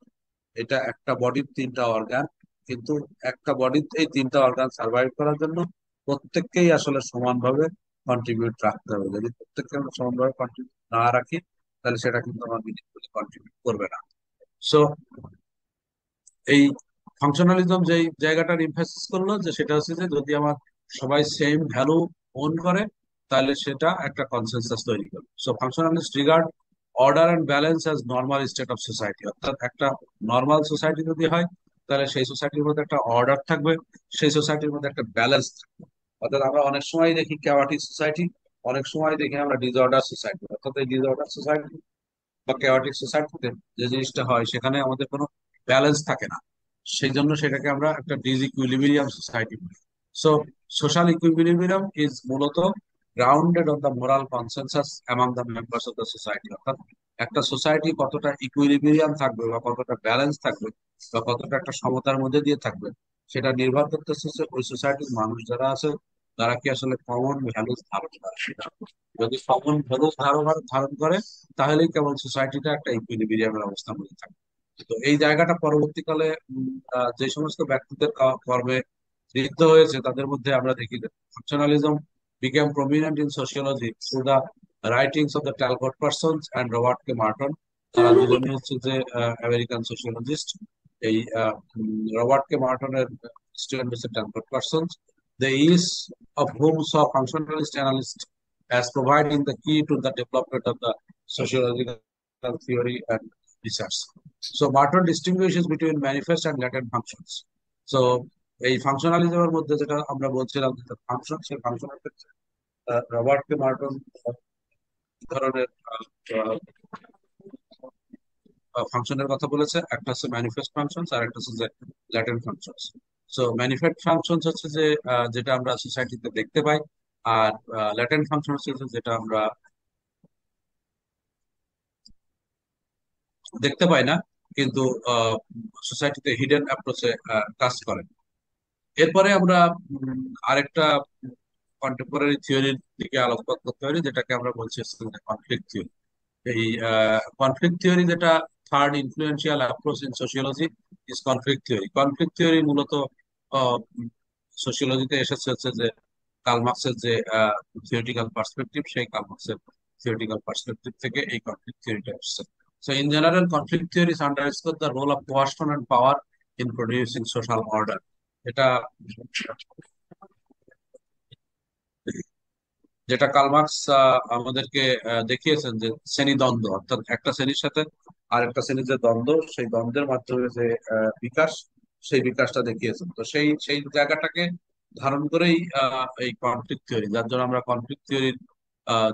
এটা একটা বডির তিনটা অর্গান, কিন্তু একটা বডির এই তিনটা অর্গান সার্ভাইভ করার জন্য প্রত্যেককেই আসলে সমানভাবে কন্ট্রিবিউট রাখতে হবে। যদি প্রত্যেককে আমরা সমানভাবে কন্ট্রিবিউট না রাখি তাহলে সেটা কিন্তু আমার মিনিংফুলি কন্ট্রিবিউট করবে না। সো এই ফাংশনালিজম যেই জায়গাটার ইমফেসিস করলো যে সেটা হচ্ছে যে যদি আমার সবাই সেম ভ্যালু ওন করে তাহলে সেটা একটা কনসেনসাস তৈরি করবে। So functionalist regard order and balance as normal state of society, অর্থাৎ একটা নর্মাল সোসাইটি যদি হয় তাহলে সেই সোসাইটির মধ্যে একটা অর্ডার থাকবে, সেই সোসাইটির মধ্যে একটা ব্যালেন্স থাকবে। অর্থাৎ আমরা অনেক সময় দেখি ক্যাওয়াটিক সোসাইটি, অনেক সময় দেখি আমরা ডিসঅর্ডার সোসাইটি। অর্থাৎ এই ডিসঅর্ডার সোসাইটি বা কেওয়াটিক সোসাইটিতে যে জিনিসটা হয় সেখানে আমাদের কোনো ব্যালেন্স থাকে না, সেই জন্য সেটাকে আমরা একটা ডিসইকুইলিব্রিয়াম সোসাইটি বলি। সো সোশ্যাল ইকুইলিব্রিয়াম ইজ মূলত grounded on the moral consensus among the members of the society. অর্থাৎ একটা সোসাইটি কতটা ইকুইলিব্রিয়াম থাকবে বা কতটা ব্যালেন্স থাকবে বা কতটা একটা সমতার মধ্যে দিয়ে থাকবে সেটা নির্ভর করতেছে যে ওই সোসাইটির মানুষ যারা আছে তারা কি আসলে কমন ভ্যালুস ধারণ করে। যদি কমন ভ্যালুস ধারণ করে তাহলেই কেবল সোসাইটিটা একটা ইকুইলিব্রিয়ামের অবস্থার মধ্যে থাকে। তো এই জায়গাটা পরবর্তীকালে যে সমস্ত ব্যক্তিদের কর্মে ঋদ্ধ হয়েছে তাদের মধ্যে আমরা দেখি যে functionalism became prominent in sociology through the writings of the Talcott Parsons and Robert K. Martin. তারা দুজনই হচ্ছে যে আমেরিকান সোশিওলজিস্ট। এই রবার্ট কে মার্টনের স্টুডেন্ট হচ্ছে ট্যালকট persons, the ease of whom saw functionalist analysts as providing the key to the development of the sociological theory and research. So Martin distinguishes between manifest and latent functions. So এই ফাংশনালিজমের মধ্যে যেটা আমরা বলছিলাম যে ফাংশন, সেই ফাংশনের ক্ষেত্রে রবার্ট কে মার্টন ধরনের ফাংশনের কথা বলেছে। একটা হচ্ছে ম্যানিফেস্ট ফাংশনস আর একটা হচ্ছে যে latent functions. So manifest functions হচ্ছে যে যেটা আমরা সোসাইটিতে দেখতে পাই, আর ল্যাটেন্ট ফাংশন হচ্ছে যেটা আমরা দেখতে পাই না কিন্তু সোসাইটিতে হিডেন অ্যাপ্রোচে কাজ করে। এরপরে আমরা আরেকটা কন্টেম্পোরারি থিওরির দিকে আলোকপাত করতে পারি যেটাকে আমরা বলছি কনফ্লিক্ট থিওরি। এই কনফ্লিক্ট থিওরি যেটা third influential approach in sociology is conflict theory. Conflict theory মূলত সোশিওলজিতে এসেছে হচ্ছে যে কার্ল মার্কসের যে থিওরিটিক্যাল পার্সপেক্টিভ, সেই কার্ল মার্কসের থিওরিটিক্যাল পার্সপেক্টিভ থেকে এই কনফ্লিক্ট থিওরিটা এসেছে। So in general, conflict theories underscore the role of coercion and power in producing social order. এটা যেটা কার্ল মার্কস আমাদেরকে দেখিয়েছেন যে শ্রেণীদ্বন্দ্ব, অর্থাৎ একটা শ্রেণীর সাথে আরেকটা শ্রেণীর যে দ্বন্দ্ব, সেই দ্বন্দ্বের মাধ্যমে যে বিকাশ, সেই বিকাশটা দেখিয়েছেন। তো সেই সেই জায়গাটাকে ধারণ করেই এই কনফ্লিক্ট থিওরি, যার জন্য আমরা কনফ্লিক্ট থিওরির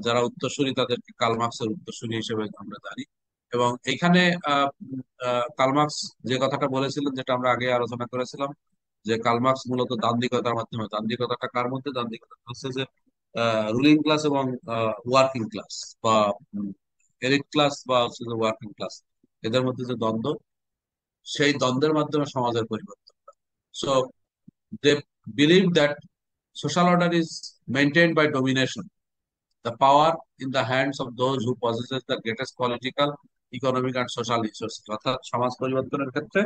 যারা উত্তরসূরি তাদেরকে কার্ল মার্কসের উত্তরসূরি হিসেবে আমরা জানি। এবং এইখানে কার্ল মার্কস যে কথাটা বলেছিলেন, যেটা আমরা আগে আলোচনা করেছিলাম, যে কার্ল মার্কস মূলত দান্দিকতার মাধ্যমে, দান্দিকতাটা কার মধ্যে, দান্দিকতা হচ্ছে যে রুলিং ক্লাস এবং ওয়ার্কিং ক্লাস বা এলিট ক্লাস বা হচ্ছে যে ওয়ার্কিং ক্লাস, এদের মধ্যে যে দ্বন্দ্ব, সেই দ্বন্দ্বের মাধ্যমে সমাজের পরিবর্তন। So they believe that social order is maintained by domination, the power in the hands of those who possesses the greatest political, economic and social resources. অর্থাৎ সমাজ পরিবর্তনের ক্ষেত্রে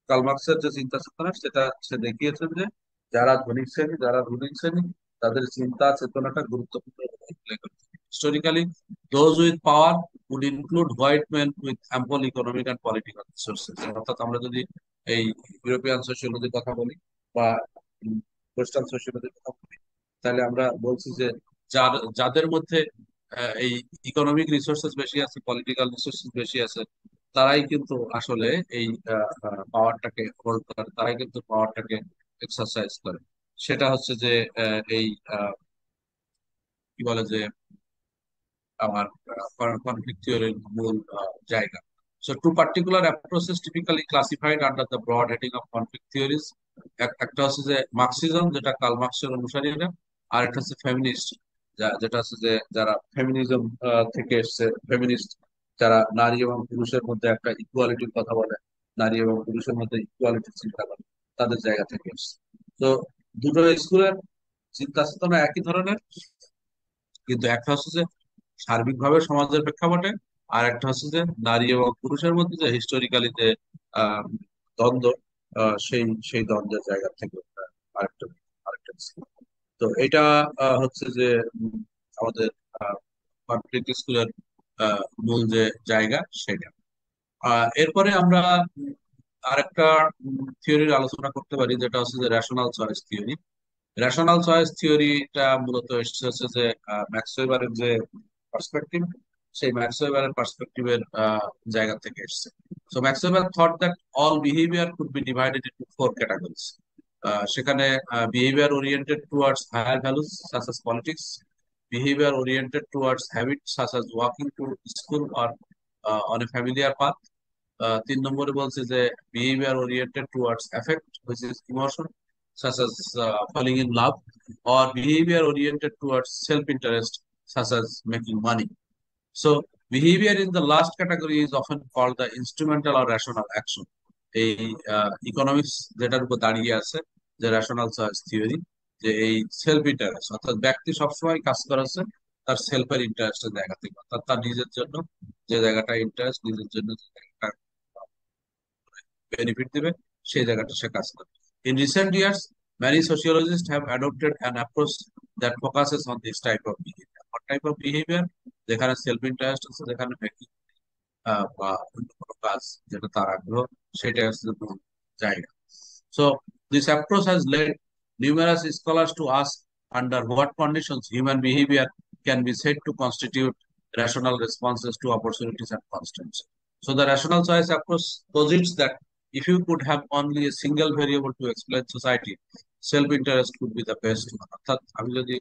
কার্ল মার্কসের যে চিন্তা চেতনা সেটা সে দেখিয়েছেন যে যারা ধনী শ্রেণী, যারা রুলিং শ্রেণী, তাদের চিন্তা চেতনাটা গুরুত্বপূর্ণ প্লে করছে। Historically those with power would include white men with ample economic and political resources. অর্থাৎ আমরা যদি এই ইউরোপিয়ান সোশিওলজির কথা বলি বা ওয়েস্টার্ন সোশিওলজির কথা বলি, তাহলে আমরা বলছি যে যাদের মধ্যে এই ইকোনমিক রিসোর্সেস বেশি আছে, পলিটিক্যাল রিসোর্সেস বেশি আছে, তারাই কিন্তু আসলে এই পাওয়ারটাকে হোল্ড করে, তারাই কিন্তু পাওয়ারটাকে এক্সারসাইজ করে। সেটা হচ্ছে যে এই কি বলে যে আমার কনফ্লিক্ট থিওরির মূল জায়গা। So two particular approaches typically classified under the broad heading of conflict theories. একটা হচ্ছে যে মার্কসিজম, যেটা কার্ল মার্কসের অনুসারীরা, আর একটা হচ্ছে ফেমিনিস্ট, যেটা হচ্ছে যে যারা ফেমিনিজম থেকে এসছে, ফেমিনিস্ট যারা নারী এবং পুরুষের মধ্যে একটা ইকুয়ালিটির কথা বলে, নারী এবং পুরুষের মধ্যে ইকুয়ালিটির চিন্তা করে, তাদের জায়গা থেকে এসছে। তো দুটো স্কুলের চিন্তা চেতনা একই ধরনের, কিন্তু একটা হচ্ছে যে সার্বিকভাবে সমাজের প্রেক্ষাপটে, আর একটা হচ্ছে যে নারী এবং পুরুষের মধ্যে যে হিস্টোরিক্যালি যে আহ, দ্বন্দ্ব, সেই সেই দ্বন্দ্বের জায়গা থেকে আরেকটা আরেকটা ছিল। তো এটা হচ্ছে যে আমাদের কনফ্লিক্ট স্কুলের মূল যে জায়গা সেটা। এরপরে আমরা আরেকটা থিওরির আলোচনা করতে পারি, যেটা হচ্ছে যে rational choice theory. Rational choice থিওরিটা মূলত এসেছে হচ্ছে যে ম্যাক্স ওয়েবারের যে পার্সপেক্টিভ, সেই ম্যাক্স ওয়েবারের পার্সপেক্টিভের জায়গা থেকে এসেছে। So Max Weber thought that all behaviour could be divided into four categories. সেখানে behaviour oriented towards higher values such as politics, behavior oriented towards habits such as walking to school or on a familiar path. 3 নম্বরে বলছে যে behavior oriented towards affect, which is emotion, such as falling in love, or behavior oriented towards self-interest, such as making money. So behavior in the last category is often called the instrumental or rational action. এই ইকোনমিক্স যেটার উপর দাঁড়িয়ে আছে, যে রেশনাল চয়েস থিওরি, যে এই সেলফ ইন্টারেস্ট, অর্থাৎ ব্যক্তি সবসময় কাজ করেছে তার সেলফের ইন্টারেস্টের জায়গা থেকে, অর্থাৎ তার নিজের জন্য যে জায়গাটা ইন্টারেস্ট, নিজের জন্য যে জায়গাটা বেনিফিট দিবে, সেই জায়গাটা সে কাজ করে। In recent years, many sociologists have adopted an approach that focuses on this type of behavior. What type of behavior? যেখানে সেলফ ইন্টারেস্ট আছে, যেখানে ব্যক্তি বা অন্য কোনো কাজ যেটা তার আগ্রহ, সেটা হচ্ছে মূল জায়গা। So this approach has led numerous scholars to ask under what conditions human behavior can be said to constitute rational responses to opportunities and constraints. So the rational choice approach posits that if you could have only a single variable to explain society, self-interest could be the best one. অর্থাৎ আমি যদি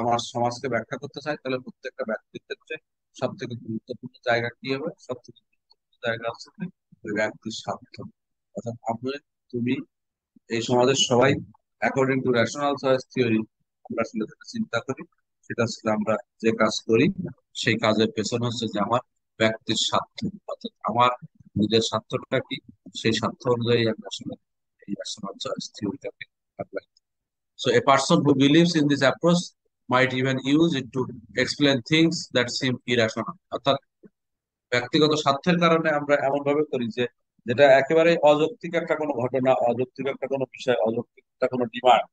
আমার সমাজকে ব্যাখ্যা করতে চাই, তাহলে প্রত্যেকটা ব্যক্তির ক্ষেত্রে সব থেকে গুরুত্বপূর্ণ জায়গা কি হবে? সব থেকে গুরুত্বপূর্ণ জায়গা হচ্ছে ওই ব্যক্তির স্বার্থ। অর্থাৎ তুমি, এই সমাজের সবাই according to rational choice theory, আমরা আসলে যেটা চিন্তা করি সেটা আসলে আমরা যে কাজ করি সেই কাজের পেছনে হচ্ছে যে আমার ব্যক্তির স্বার্থ, অর্থাৎ আমার নিজের স্বার্থটা কি, সেই স্বার্থ অনুযায়ী আমি আসলে এই রেশনাল চয়েস থিওরিটাকে apply. So a person who believes in this approach might even use it to explain things that seem irrational. অর্থাৎ ব্যক্তিগত স্বার্থের কারণে আমরা এমন ভাবে করি যে যেটা একেবারে অযৌক্তিক একটা কোনো ঘটনা, অযৌক্তিক একটা কোনো বিষয়, অযৌক্তিক একটা কোনো ডিমান্ড,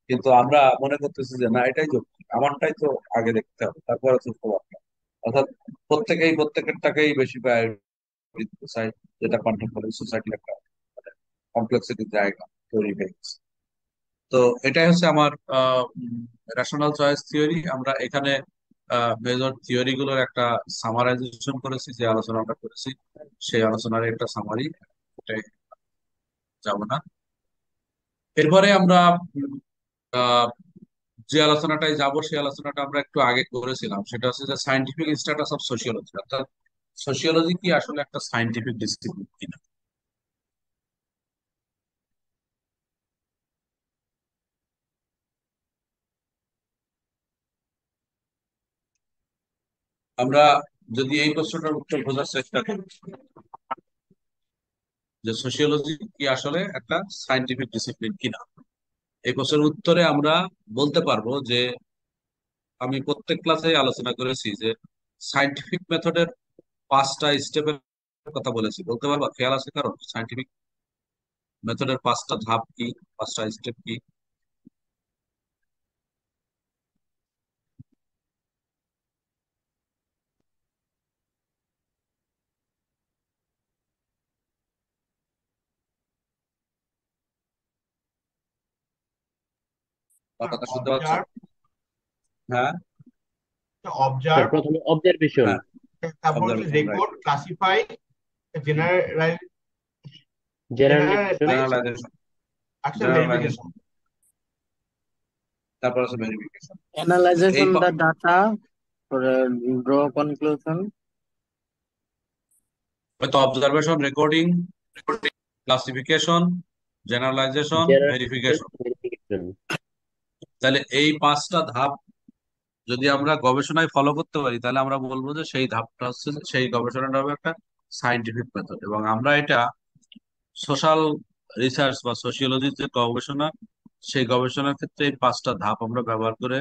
কিন্তু আমরা মনে করতেছি যে না, এটাই যৌক্তিক, আমারটাই তো আগে দেখতে হবে, তারপরে চলতে পারবে। অর্থাৎ প্রত্যেকেই প্রত্যেকেরটাকেই বেশি প্রায়োরিটি দিতে চাই, যেটা কন্টেম্পোরারি সোসাইটির একটা কমপ্লেক্সিটির জায়গা তৈরি হয়ে গেছে। তো এটাই হচ্ছে আমার রেশনাল চয়েস থিওরি। আমরা এখানে মেজর থিওরি গুলোর একটা সামারাইজেশন করেছি, যে আলোচনা আমরা করেছি সেই আলোচনার একটা সামারি, এটাই যাব না। এরপরে আমরা আহ, যে আলোচনাটাই যাব, সেই আলোচনাটা আমরা একটু আগে করেছিলাম, সেটা হচ্ছে যে সায়েন্টিফিক স্ট্যাটাস অফ সোশিওলজি, অর্থাৎ সোশিওলজি কি আসলে একটা সায়েন্টিফিক ডিসিপ্লিন কিনা। আমরা যদি এই প্রশ্নটার উত্তর খোঁজার চেষ্টা করি যে সোশিওলজি কি আসলে একটা সায়েন্টিফিক ডিসিপ্লিন কিনা, এই প্রশ্নের উত্তরে আমরা বলতে পারবো যে আমি প্রত্যেক ক্লাসে আলোচনা করেছি যে সায়েন্টিফিক মেথডের 5টা স্টেপের কথা বলেছি। বলতে পারবা, খেয়াল আছে কারণ? সায়েন্টিফিক মেথডের 5টা ধাপ কি, 5টা স্টেপ কি? আমার কথা শুনতে পাচ্ছ? অবজার্ভ, হ্যাঁ, অবজার্ভ, প্রথমে অবজারভেশন, হ্যাঁ, তারপর হচ্ছে observation, right, record, classify, generalise, generalisation, generalisation, action, verification. তারপর আছে ভেরিফিকেশন। এই analyzation the data, draw conclusion, হয়তো observation, recording, classification, generalisation, verification. verification. তাহলে এই 5টা ধাপ যদি আমরা গবেষণায় ফলো করতে পারি, তাহলে আমরা বলবো যে সেই ধাপটা হচ্ছে, সেই গবেষণাটা হবে একটা সায়েন্টিফিক মেথড। এবং আমরা এটা সোশ্যাল রিসার্চ বা সোশিওলজির যে গবেষণা, সেই গবেষণার ক্ষেত্রে এই 5টা ধাপ আমরা ব্যবহার করে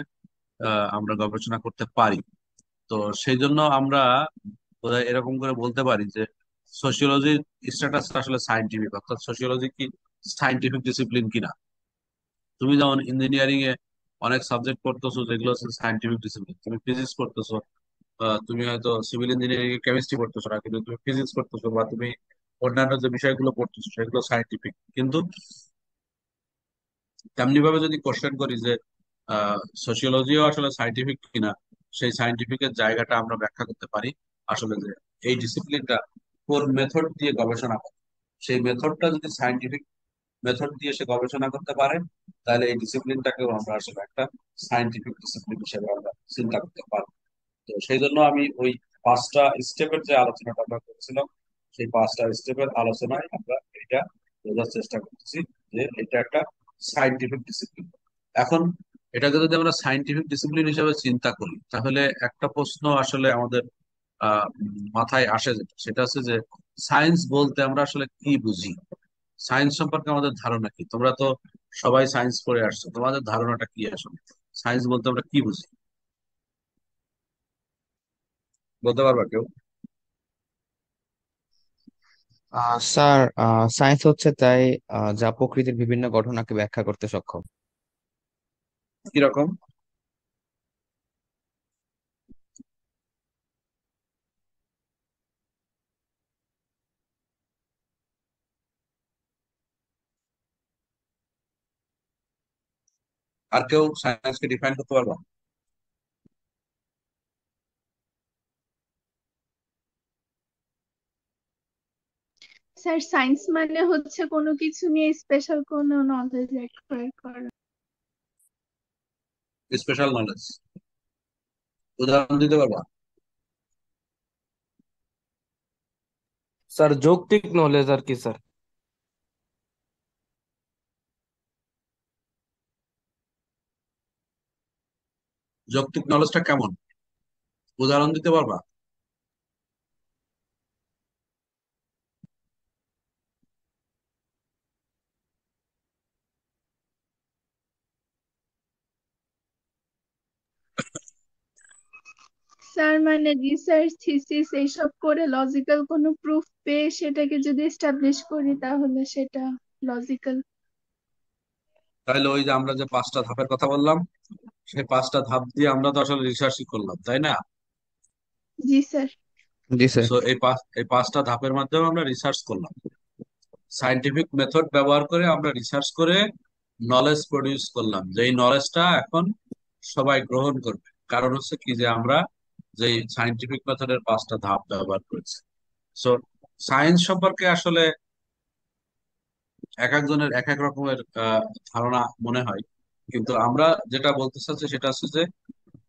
আমরা গবেষণা করতে পারি। তো সেই জন্য আমরা বোধহয় এরকম করে বলতে পারি যে সোশিওলজির স্ট্যাটাস আসলে সাইন্টিফিক, অর্থাৎ সোশিওলজি কি সাইন্টিফিক ডিসিপ্লিন কিনা। তুমি যেমন ইঞ্জিনিয়ারিং এ অনেক সাবজেক্ট পড়তেছো যেগুলো হচ্ছে সাইন্টিফিক ডিসিপ্লিন, তুমি ফিজিক্স পড়তেছো, তুমি হয়তো সিভিল ইঞ্জিনিয়ারিং এ কেমিস্ট্রি পড়তেছো না, কিন্তু তুমি ফিজিক্স পড়তেছো বা তুমি অন্যান্য যে বিষয়গুলো পড়তেছো সেগুলো সাইন্টিফিক। কিন্তু তেমনি ভাবে যদি কোশ্চেন করি যে সোশিওলজিও আসলে সাইন্টিফিক কিনা, সেই সাইন্টিফিকের জায়গাটা আমরা ব্যাখ্যা করতে পারি আসলে যে এই ডিসিপ্লিনটা কোন মেথড দিয়ে গবেষণা করে, সেই মেথডটা যদি সাইন্টিফিক মেথড দিয়ে সে গবেষণা করতে পারে, তাহলে এই ডিসিপ্লিনটাকেও আমরা আসলে একটা সাইন্টিফিক ডিসিপ্লিন হিসেবে আমরা চিন্তা করতে পারবো। তো সেই জন্য আমি ওই 5টা স্টেপের যে আলোচনাটা আমরা করেছিলাম, সেই 5টা স্টেপের আলোচনায় আমরা এটা বোঝার চেষ্টা করতেছি যে এটা একটা সাইন্টিফিক ডিসিপ্লিন। এখন এটাকে যদি আমরা সাইন্টিফিক ডিসিপ্লিন হিসেবে চিন্তা করি, তাহলে একটা প্রশ্ন আসলে আমাদের মাথায় আসে, যেটা সেটা হচ্ছে যে সায়েন্স বলতে আমরা আসলে কি বুঝি, সায়েন্স সম্পর্কে আমাদের ধারণা কি। তোমরা তো সবাই সায়েন্স পড়ে আসছো, তোমাদের ধারণাটা কি আসলে সায়েন্স বলতে আমরা কি বুঝি, বলতে পারবা কেউ? স্যার, সায়েন্স হচ্ছে তাই যা প্রকৃতির বিভিন্ন ঘটনাকে ব্যাখ্যা করতে সক্ষম। কিরকম? আর কেউ সায়েন্সকে ডিফাইন করতে পারবা? স্যার সায়েন্স মানে হচ্ছে কোনো কিছু নিয়ে স্পেশাল কোনো নলেজ অ্যাকোয়ার করা। স্পেশাল নলেজ, উদাহরণ দিতে পারবা? স্যার যৌক্তিক নলেজ আর কি স্যার। যৌক্তিক নলেজটা কেমন, উদাহরণ দিতে পারবা? স্যার মানে রিসার্চ থিসিস এইসব করে লজিক্যাল কোনো প্রুফ পেয়ে সেটাকে যদি এস্টাবলিশ করি তাহলে সেটা লজিক্যাল। তাহলে ওই যে আমরা যে 5টা ধাপের কথা বললাম, সেই 5টা ধাপ দিয়ে আমরা তো আসলে রিসার্চই করলাম, তাই না? জি স্যার। জি স্যার। সো এই 5টা ধাপের মাধ্যমে আমরা রিসার্চ করলাম, সাইন্টিফিক মেথড ব্যবহার করে আমরা রিসার্চ করে নলেজ প্রডিউস করলাম, যেই নলেজটা এখন সবাই গ্রহণ করবে। কারণ হচ্ছে কি যে আমরা যে সাইন্টিফিক মেথডের 5টা ধাপ ব্যবহার করেছি। সো সায়েন্স সম্পর্কে আসলে এক একজনের এক এক রকমের ধারণা মনে হয়, কিন্তু আমরা যেটা বলতে চাচ্ছি সেটা হচ্ছে যে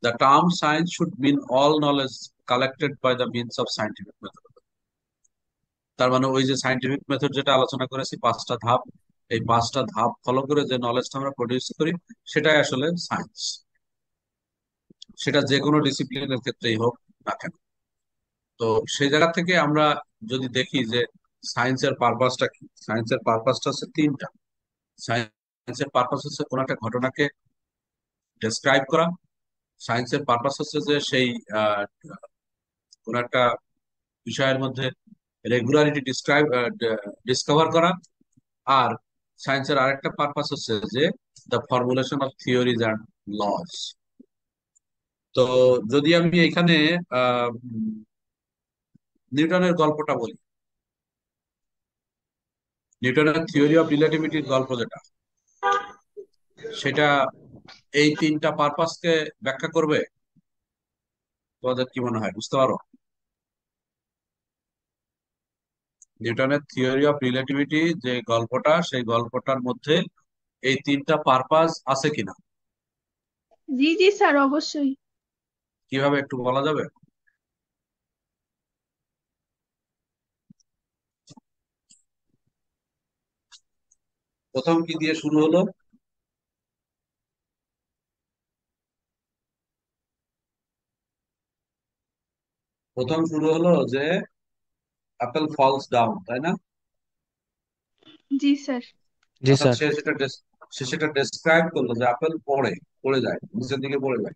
the term science should mean all knowledge collected by the means of scientific method. তার মানে ওই যে সাইন্টিফিক মেথড যেটা আলোচনা করেছি 5টা ধাপ, এই 5টা ধাপ ফলো করে যে নলেজটা আমরা প্রডিউস করি সেটাই আসলে সায়েন্স, সেটা যে কোনো ডিসিপ্লিনের ক্ষেত্রেই হোক না কেন। তো সেই জায়গা থেকে আমরা যদি দেখি যে সায়েন্সের পারপাসটা কি, সায়েন্সের পারপাসটা হচ্ছে 3টা। সায়েন্সের পারপাস হচ্ছে কোন একটা ঘটনাকে ডেসক্রাইব করা, সায়েন্সের পারপাস হচ্ছে যে সেই আহ, কোন একটা বিষয়ের মধ্যে রেগুলারিটি ডিসকভার করা, আর সায়েন্সের আরেকটা পারপাস হচ্ছে যে the formulation of theories and laws. তো যদি আমি এখানে আহ, উম, নিউটনের গল্পটা বলি, নিউটনের থিওরি অফ রিলেটিভিটির গল্প যেটা, সেটা এই 3টা পারপাসকে ব্যাখ্যা করবে। তোমাদের কি মনে হয়, বুঝতে পারো? নিউটনের থিওরি অফ রিলেটিভিটি যে গল্পটা, সেই গল্পটার মধ্যে এই 3টা পারপাস আছে কিনা, জি জি স্যার অবশ্যই। কিভাবে একটু বলা যাবে? প্রথম কি দিয়ে শুরু হলো? প্রথম শুরু হলো যে অ্যাপেল ফলস ডাউন, তাই না? জি স্যার। জি অর্থাৎ স্যার। সে সেটা ডেসক্রাইব করলো যে আপেল পড়ে পড়ে যায়, নিচের দিকে পড়ে যায়।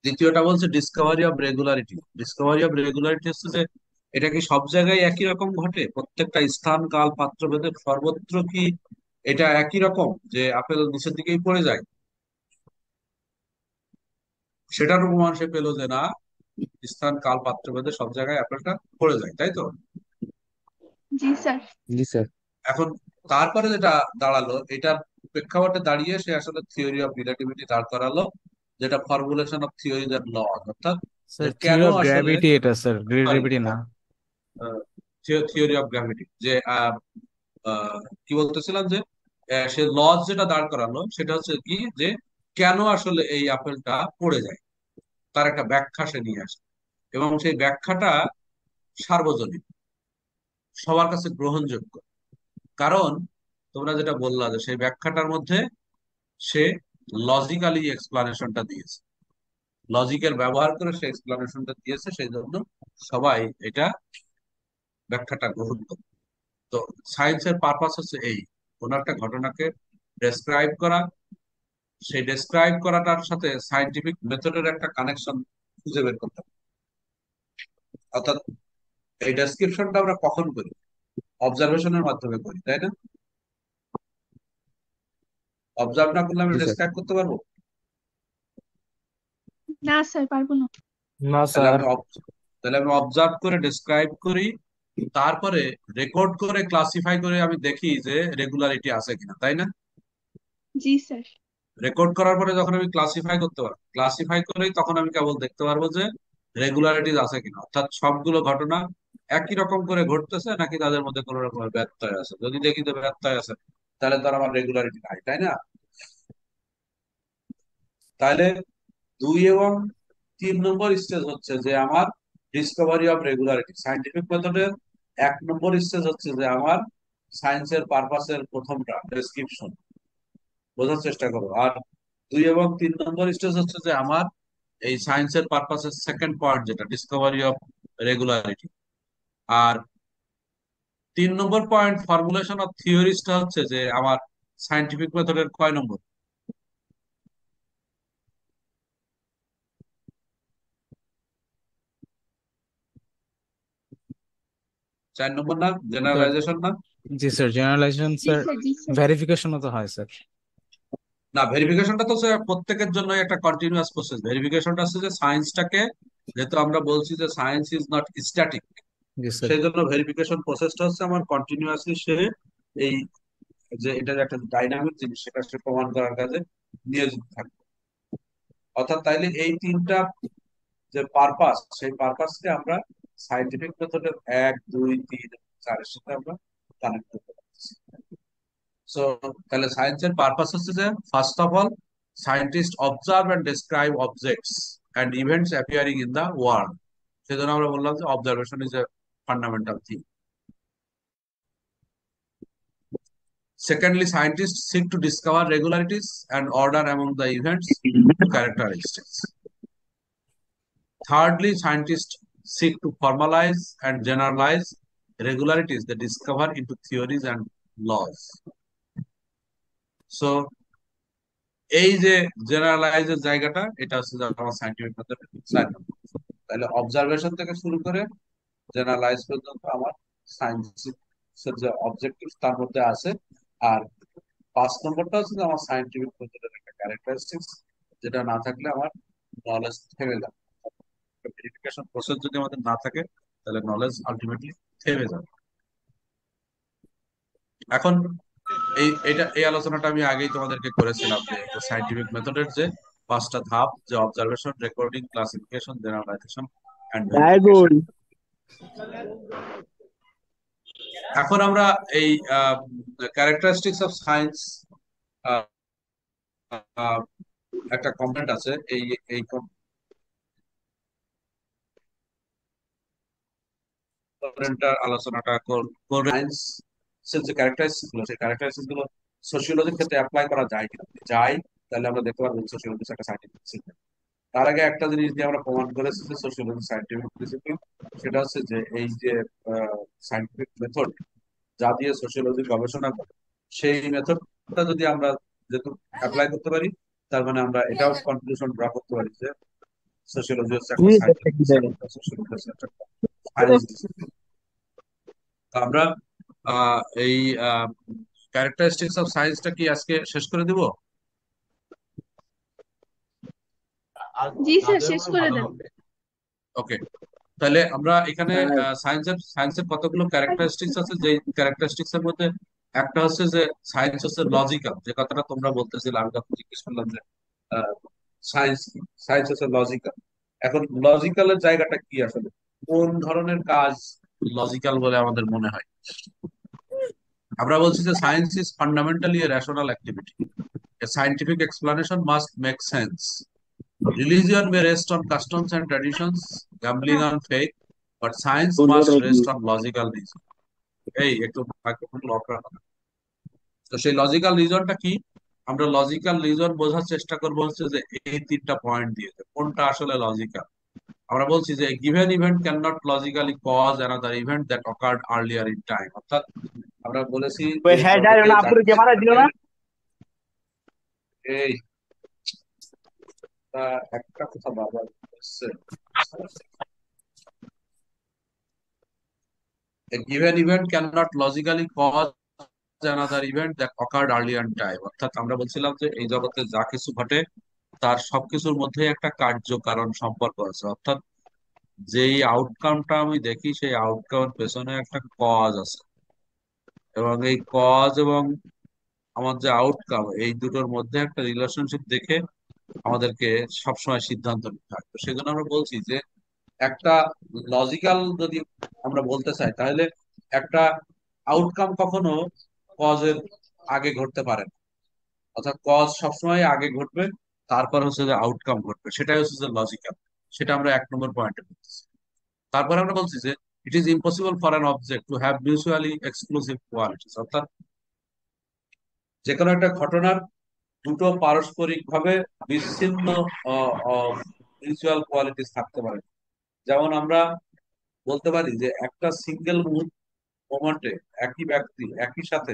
দ্বিতীয়টা বলছে Discovery of regularity. Discovery of regularity হচ্ছে যে এটা কি সব জায়গায় একই রকম ঘটে, প্রত্যেকটা স্থান কাল পাত্র ভেদে সর্বত্র কি এটা একই রকম যে আপেল নিচের দিকেই পড়ে যায়? সেটার প্রমাণ সে পেলো যে না, স্থান কাল পাত্র ভেদে সব জায়গায় আপেলটা পড়ে যায়, তাই তো? জি স্যার। জি স্যার। এখন তারপরে যেটা দাঁড়ালো, এটার প্রেক্ষাপটে দাঁড়িয়ে সে আসলে থিওরি অফ রিলেটিভিটি দাঁড় করালো, যেটা ফর্মুলেশন অফ থিওরিজ এন্ড ল, অর্থাৎ যে স্যার কেন থিওরি অফ আসলে, গ্র্যাভিটি এটা স্যার, সরি, রিলেটিভিটি না। থিওরি অফ গ্র্যাভিটি, যে কি বলতেছিলাম যে সে লজ যেটা দাঁড় করালো সেটা হচ্ছে কি যে কেন আসলে এই আপেলটা পড়ে যায়, তার একটা ব্যাখ্যা সে নিয়ে আসে, এবং সেই ব্যাখ্যাটা সার্বজনীন, সবার কাছে গ্রহণযোগ্য। কারণ তোমরা যেটা বললা যে সেই ব্যাখ্যাটার মধ্যে সে লজিক্যালি এক্সপ্লানেশনটা দিয়েছে, লজিকের ব্যবহার করে সে এক্সপ্লানেশনটা দিয়েছে, সেই জন্য সবাই এটা ব্যাখ্যাটা গ্রহণ করে। তো সায়েন্সের পারপাস হচ্ছে এই, কোন একটা ঘটনাকে ডেসক্রাইব করা, সেই ডেসক্রাইব করাটার সাথে সায়েন্টিফিক মেথডের একটা কানেকশন খুঁজে বের করতে হবে। অর্থাৎ এই ডেসক্রিপশনটা আমরা কখন করি? অবজারভেশনের মাধ্যমে করি, তাই না? অবজার্ভ না করলে আমি জি স্যার। ডেসক্রাইব করতে পারবো? না স্যার, পারবো না। না তাহলে স্যার। আমি তাহলে আমি অবজার্ভ করে ডেসক্রাইব করি, তারপরে রেকর্ড করে ক্লাসিফাই করে আমি দেখি যে রেগুলারিটি আছে কিনা, তাই না? জি স্যার। রেকর্ড করার পরে যখন আমি ক্লাসিফাই করতে পারবো, ক্লাসিফাই করেই তখন আমি কেবল দেখতে পারবো যে রেগুলারিটিজ আছে কিনা, অর্থাৎ সবগুলো ঘটনা একই রকম করে ঘটতেছে নাকি তাদের মধ্যে কোনো রকমের ব্যত্যয় আছে। যদি দেখি যে ব্যত্যয় আছে, তাহলে তার আমার রেগুলারিটি নাই, তাই না? তাহলে 2 এবং 3 নম্বর স্টেজ হচ্ছে যে আমার ডিসকভারি অফ রেগুলারিটি, সাইন্টিফিক মেথডের 1 নম্বর স্টেজ হচ্ছে যে আমার সায়েন্সের পারপাসের প্রথমটা ডেসক্রিপশন, বোঝার চেষ্টা করো। আর 2 এবং 3 নম্বর স্টেজ হচ্ছে যে আমার এই সায়েন্সের পারপাসের সেকেন্ড পার্ট, যেটা ডিসকভারি অফ রেগুলারিটি। আর 3 নম্বর পয়েন্ট ফর্মুলেশন অফ থিওরিজটা হচ্ছে যে আমার সায়েন্টিফিক মেথডের কয় নম্বর? 4 নম্বর না? স্যার জেনারেলাইজেশন না? জি স্যার, জেনারেলাইজেশন জি স্যার, স্যার। জি স্যার। ভেরিফিকেশনও তো হয় স্যার। না, ভেরিফিকেশনটা তো স্যার প্রত্যেকের জন্য একটা কন্টিনিউয়াস প্রসেস। ভেরিফিকেশনটা হচ্ছে যে সায়েন্সটাকে, যেহেতু আমরা বলছি যে science is not static, G sir. সেই জন্য ভেরিফিকেশন প্রসেসটা হচ্ছে আমার কন্টিনিউয়াসলি সে এই যে এটা যে একটা ডাইনামিক জিনিস, সেটা সে প্রমাণ করার কাজে নিয়োজিত থাকবে। অর্থাৎ তাইলে এই তিনটা যে পারপাস, সেই পারপাসকে আমরা সাইন্টিফিক মেথডের 1, 2, 3, 4 এর সাথে আমরা কানেক্ট করতে পারছি। সো তাহলে সায়েন্সের পারপাস হচ্ছে যে first of all scientist observe and describe objects and events appearing in the world. সেজন্য আমরা বললাম যে observation is a fundamental thing. Secondly, scientists seek to discover regularities and order among the events characteristics. Thirdly, scientists seek to formalize and generalize regularities they discover into theories and laws. So, এই যে জেনারেলাইজের জায়গাটা, এটা হচ্ছে যে আমার সায়েন্টিফিক মেথড 4 নম্বর। তাহলে অবজারভেশন থেকে শুরু করে জেনারেলাইজ পর্যন্ত আমার সায়েন্সের যে অবজেক্টিভ তার মধ্যে আছে। আর 5 নম্বরটা হচ্ছে যে আমার সায়েন্টিফিক মেথডের একটা ক্যারেক্টারিস্টিক্স, যেটা না থাকলে আমার নলেজ থেমে যাবে। ভেরিফিকেশন প্রসেস যদি আমাদের না থাকে, তাহলে নলেজ আলটিমেটলি থেমে যাবে। এখন এই আলোচনাটা আমি আগেই তোমাদেরকে করেছিলাম যে সায়েন্টিফিক মেথডের যে 5টা ধাপ, যে observation, recording, classification, generalisation and verification. এখন আমরা এই ক্যারেক্টারিস্টিক্স অফ সায়েন্স, একটা কমেন্ট আছে, এই কমেন্টটার আলোচনাটা করবে। সায়েন্স যে ক্যারেক্টারিস্টিক্স গুলো, সেই ক্যারেক্টারিস্টিক্স গুলো সোশিওলজির ক্ষেত্রে অ্যাপ্লাই করা যায় কিনা, যায়, তাহলে আমরা দেখতে পারবো সোশিওলজি একটা সায়েন্টিফিক ডিসিপ্লিন। তার আগে একটা জিনিস দিয়ে আমরা প্রমাণ করেছি যে সোশিওলজি সায়েন্টিফিক ডিসিপ্লিন, সেটা হচ্ছে যে এই যে সায়েন্টিফিক মেথড যা দিয়ে সোশিওলজি গবেষণা করে, সেই মেথডটা যদি আমরা যেহেতু অ্যাপ্লাই করতে পারি, তার মানে আমরা এটাও কনক্লুশন ড্র করতে পারি যে সোশিওলজি হচ্ছে একটা সাইন্টিফিক ডিসিপ্লিন, সোশিওলজি হচ্ছে একটা সায়েন্স ডিসিপ্লিন। আমরা এই ক্যারেক্টারিস্টিক্স অফ সায়েন্সটা কি আজকে শেষ করে দিব? আর জি না স্যার, দেওয়া শেষ হলে করে ভালো দেন। হবে। ওকে, তাহলে আমরা এখানে সায়েন্সের কতগুলো ক্যারেক্টারিস্টিক্স আছে, যে ক্যারেক্টারিস্টিক্স এর মধ্যে একটা হচ্ছে যে সায়েন্স হচ্ছে লজিক্যাল, যে কথাটা তোমরা বলতেছিলে, আমি তখন জিজ্ঞেস করলাম যে সায়েন্স কি, সায়েন্স হচ্ছে লজিক্যাল। এখন লজিক্যালের জায়গাটা কি আসলে, কোন ধরনের কাজ লজিক্যাল বলে আমাদের মনে হয়? আমরা বলছি যে science is fundamentally A rational activity, a scientific explanation must make sense, religion may rest on customs and traditions, gambling on faith, but science must rest on logical reason. এই একটু মাইক্রোফোন লক রাখো। তো সেই লজিক্যাল রিজনটা কি? আমরা লজিক্যাল রিজন বোঝার চেষ্টা করবো হচ্ছে যে এই তিনটা পয়েন্ট দিয়ে, যে কোনটা আসলে লজিক্যাল। আমরা বলছি যে given event cannot logically cause another event that occurred earlier in time, অর্থাৎ আমরা বলেছি যে জগতে যা কিছু ঘটে, এই একটা কথা বারবার বলছে, a given event cannot logically cause another event that occurred earlier in time, অর্থাৎ আমরা বলছিলাম যে এই জগতে যা কিছু ঘটে তার সবকিছুর মধ্যে একটা কার্য কারণ সম্পর্ক আছে, অর্থাৎ যেই আউটকামটা আমি দেখি সেই আউটকামের পেছনে একটা কজ আছে, এবং এই কজ এবং আমার যে আউটকাম, এই দুটোর মধ্যে একটা রিলেশনশিপ দেখে আমাদেরকে সবসময় সিদ্ধান্ত নিতে হয়। তো সেজন্য আমরা বলছি যে একটা লজিক্যাল যদি আমরা বলতে চাই, তাহলে একটা আউটকাম কখনো কজের আগে ঘটতে পারে না, অর্থাৎ কজ সবসময় আগে ঘটবে, তারপর হচ্ছে যে আউটকাম ঘটবে, সেটাই হচ্ছে যে লজিক্যাল। সেটা আমরা 1 নম্বর পয়েন্টে বলতেছি। তারপরে আমরা বলছি যে it is impossible for an object to have mutually exclusive qualities, অর্থাৎ যে কোনো একটা ঘটনার দুটো পারস্পরিক ভাবে বিচ্ছিন্ন মিউচুয়াল কোয়ালিটিস থাকতে পারে। যেমন আমরা বলতে পারি যে একটা সিঙ্গেল মোমেন্টে একই ব্যক্তি একই সাথে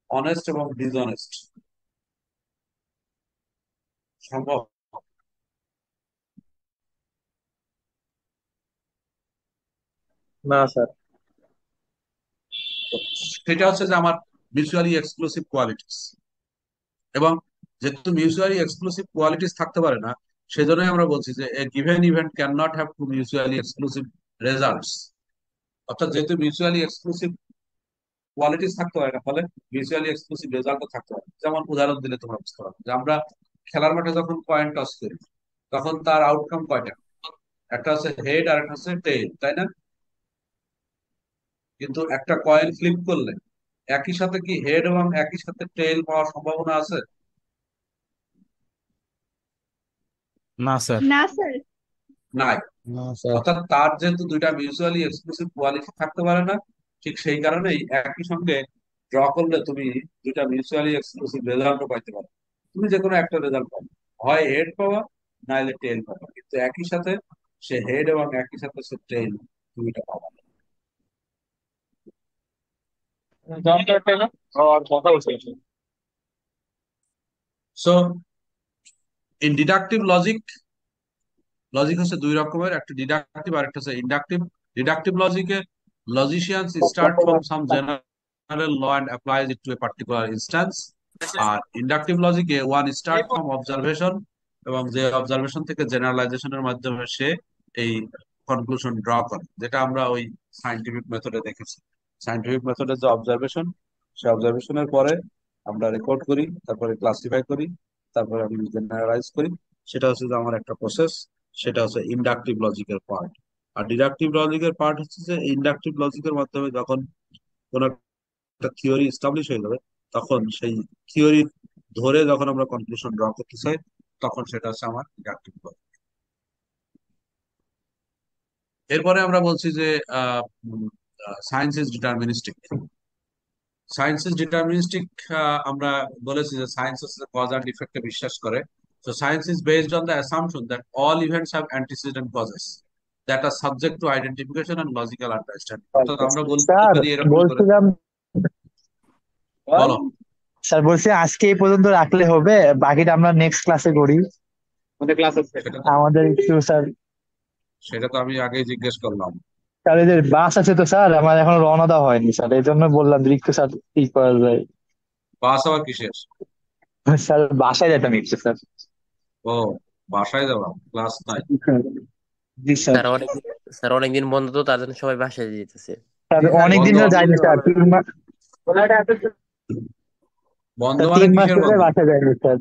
অনেস্ট এবং ডিসঅনেস্ট সম্ভব? না স্যার। তো সেটা হচ্ছে যে আমার মিউচুয়ালি এক্সক্লুসিভ কোয়ালিটিস, এবং যেহেতু মিউচুয়ালি এক্সক্লুসিভ কোয়ালিটিস থাকতে পারে না, সেজন্যই আমরা বলছি যে a given event can not have two mutually exclusive results, অর্থাৎ যেহেতু মিউচুয়ালি এক্সক্লুসিভ কোয়ালিটিস থাকতে পারে না, ফলে মিউচুয়ালি এক্সক্লুসিভ রেজাল্টও থাকতে পারে। যেমন উদাহরণ দিলে তোমরা বুঝতে পারবে যে আমরা খেলার মাঠে যখন কয়েন টস করি, তখন তার আউটকাম কয়টা? একটা হচ্ছে হেড আর একটা হচ্ছে টেইল, তাই না? কিন্তু একটা কয়েন ফ্লিপ করলে একই সাথে কি হেড এবং একই সাথে টেইল পাওয়ার সম্ভাবনা আছে? না স্যার। না স্যার। নাই। না স্যার। অর্থাৎ তার যেহেতু দুইটা মিউচুয়ালি এক্সক্লুসিভ কোয়ালিটি থাকতে পারে না, ঠিক সেই কারণেই একই সঙ্গে ড্র করলে তুমি দুইটা মিউচুয়ালি এক্সক্লুসিভ রেজাল্টও পাইতে পারো। তুমি যে কোনো একটা রেজাল্ট পাবে, হয় হেড পাওয়া নাহলে টেইল পাওয়া, কিন্তু একই সাথে সে হেড এবং একই সাথে সে টেইল দুইটা পাওয়া। So in deductive logic, logic হচ্ছে দুই রকমের, একটা ডিডাকটিভ আর একটা হচ্ছে ইন্ডাকটিভ। ডিডাকটিভ লজিকে logicians start from some general law and applies it to a particular instance, আর ইন্ডাকটিভ লজিকে ওয়ান স্টার্ট ফ্রম অবজারভেশন, এবং যে অবজারভেশন থেকে জেনারেলাইজেশনের মাধ্যমে সে এই কনক্লুশন ড্র করে, যেটা আমরা ওই সাইন্টিফিক মেথডে দেখেছি। সাইন্টিফিক মেথডের যে অবজারভেশন, সেই অবজারভেশনের পরে আমরা রেকর্ড করি, তারপরে ক্লাসিফাই করি, তারপরে আমি জেনারেলাইজ করি, সেটা হচ্ছে যে আমার একটা প্রসেস, সেটা হচ্ছে ইন্ডাকটিভ লজিকের পার্ট। আর ডিডাকটিভ লজিকের পার্ট হচ্ছে যে ইন্ডাকটিভ লজিকের মাধ্যমে যখন কোন একটা থিওরি এস্টাবলিশ হয়ে যাবে, তখন সেই থিওরি ধরে যখন আমরা কনক্লুশন ড্র করতে চাই, তখন সেটা হচ্ছে আমার ডিডাকটিভ লজিক। এরপরে আমরা বলছি যে science is deterministic. Science is deterministic, আমরা বলেছি যে সায়েন্স হচ্ছে কজ অ্যান্ড ইফেক্টে বিশ্বাস করে। So science is based on the assumption that all events have antecedent causes that are subject to identification and logical understanding. অর্থাৎ আমরা বলতে স্যার পারি এরকম করে। বলছিলাম, বলো। স্যার বলছি আজকে এই পর্যন্ত রাখলে হবে, বাকিটা আমরা নেক্সট ক্লাসে করি। আমাদের ক্লাস আছে। সেটা আমাদের একটু স্যার, সেটা তো আমি আগেই জিজ্ঞেস করলাম। স্যার এদের বাস আছে তো স্যার, আমার এখনো রওনা দেওয়া হয়নি স্যার, এই জন্য বললাম যদি একটু স্যার কি করা যায়। বাস আবার কিসের? স্যার বাসায় যেতাম একটু স্যার। ও, বাসায় যাওয়া, ক্লাস নাই। জি স্যার। স্যার অনেকদিন স্যার অনেকদিন বন্ধ তো তার জন্য সবাই বাসায় যেতেছে। স্যার অনেকদিন বন্ধ ধরে যাইনি স্যার, 3 মাস। বন্ধ স্যার মানে 3 মাস কিসের ধরে বন্ধ? বাসায় যাইনি স্যার।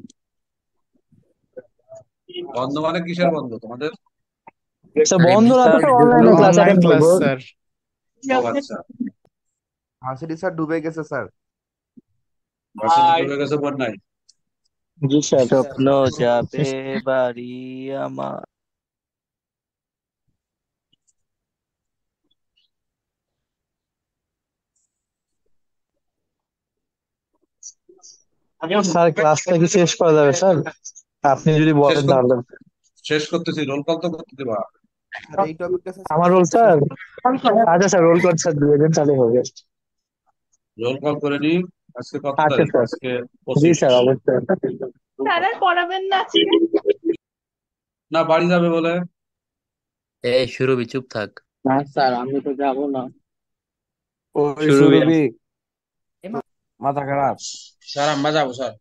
বন্ধ মানে কিসের বন্ধ তোমাদের? স্যার আরে বন্ধ না তো স্যার স্যার, অনলাইনে ক্লাস অনলাইন অ্যাটেন্ড ক্লাস করবো। স্যার। ও আচ্ছা, ভার্সিটি স্যার ডুবে গেছে স্যার। ভার্সিটি ঢুকে গেছে বন্যায়। জি স্যার। স্বপ্ন যাবে বাড়ি আমার। স্যার ক্লাসটা কি শেষ করা যাবে স্যার? আপনি যদি শেষ বলেন কর- তাহলে। শেষ করতেছি, রোল কল তো করতে দিবা। আর এই টপিকটা আমার রোল স্যার? আচ্ছা স্যার, রোল কর স্যার, 2 দিন তাহলে হবে। রোল কল করে নি। আজকে কত আচ্ছা তারিখ? স্যার। আজকে জি 25। স্যার, অবশ্যই। স্যার আর পড়াবেন না আজকে? না, বাড়ি যাবে বলে। এই সুরভি চুপ থাক। না স্যার, আমি তো যাবো না। ওই সুরভি সুরভি, মাথা খারাপ। স্যার আমরা যাবো স্যার।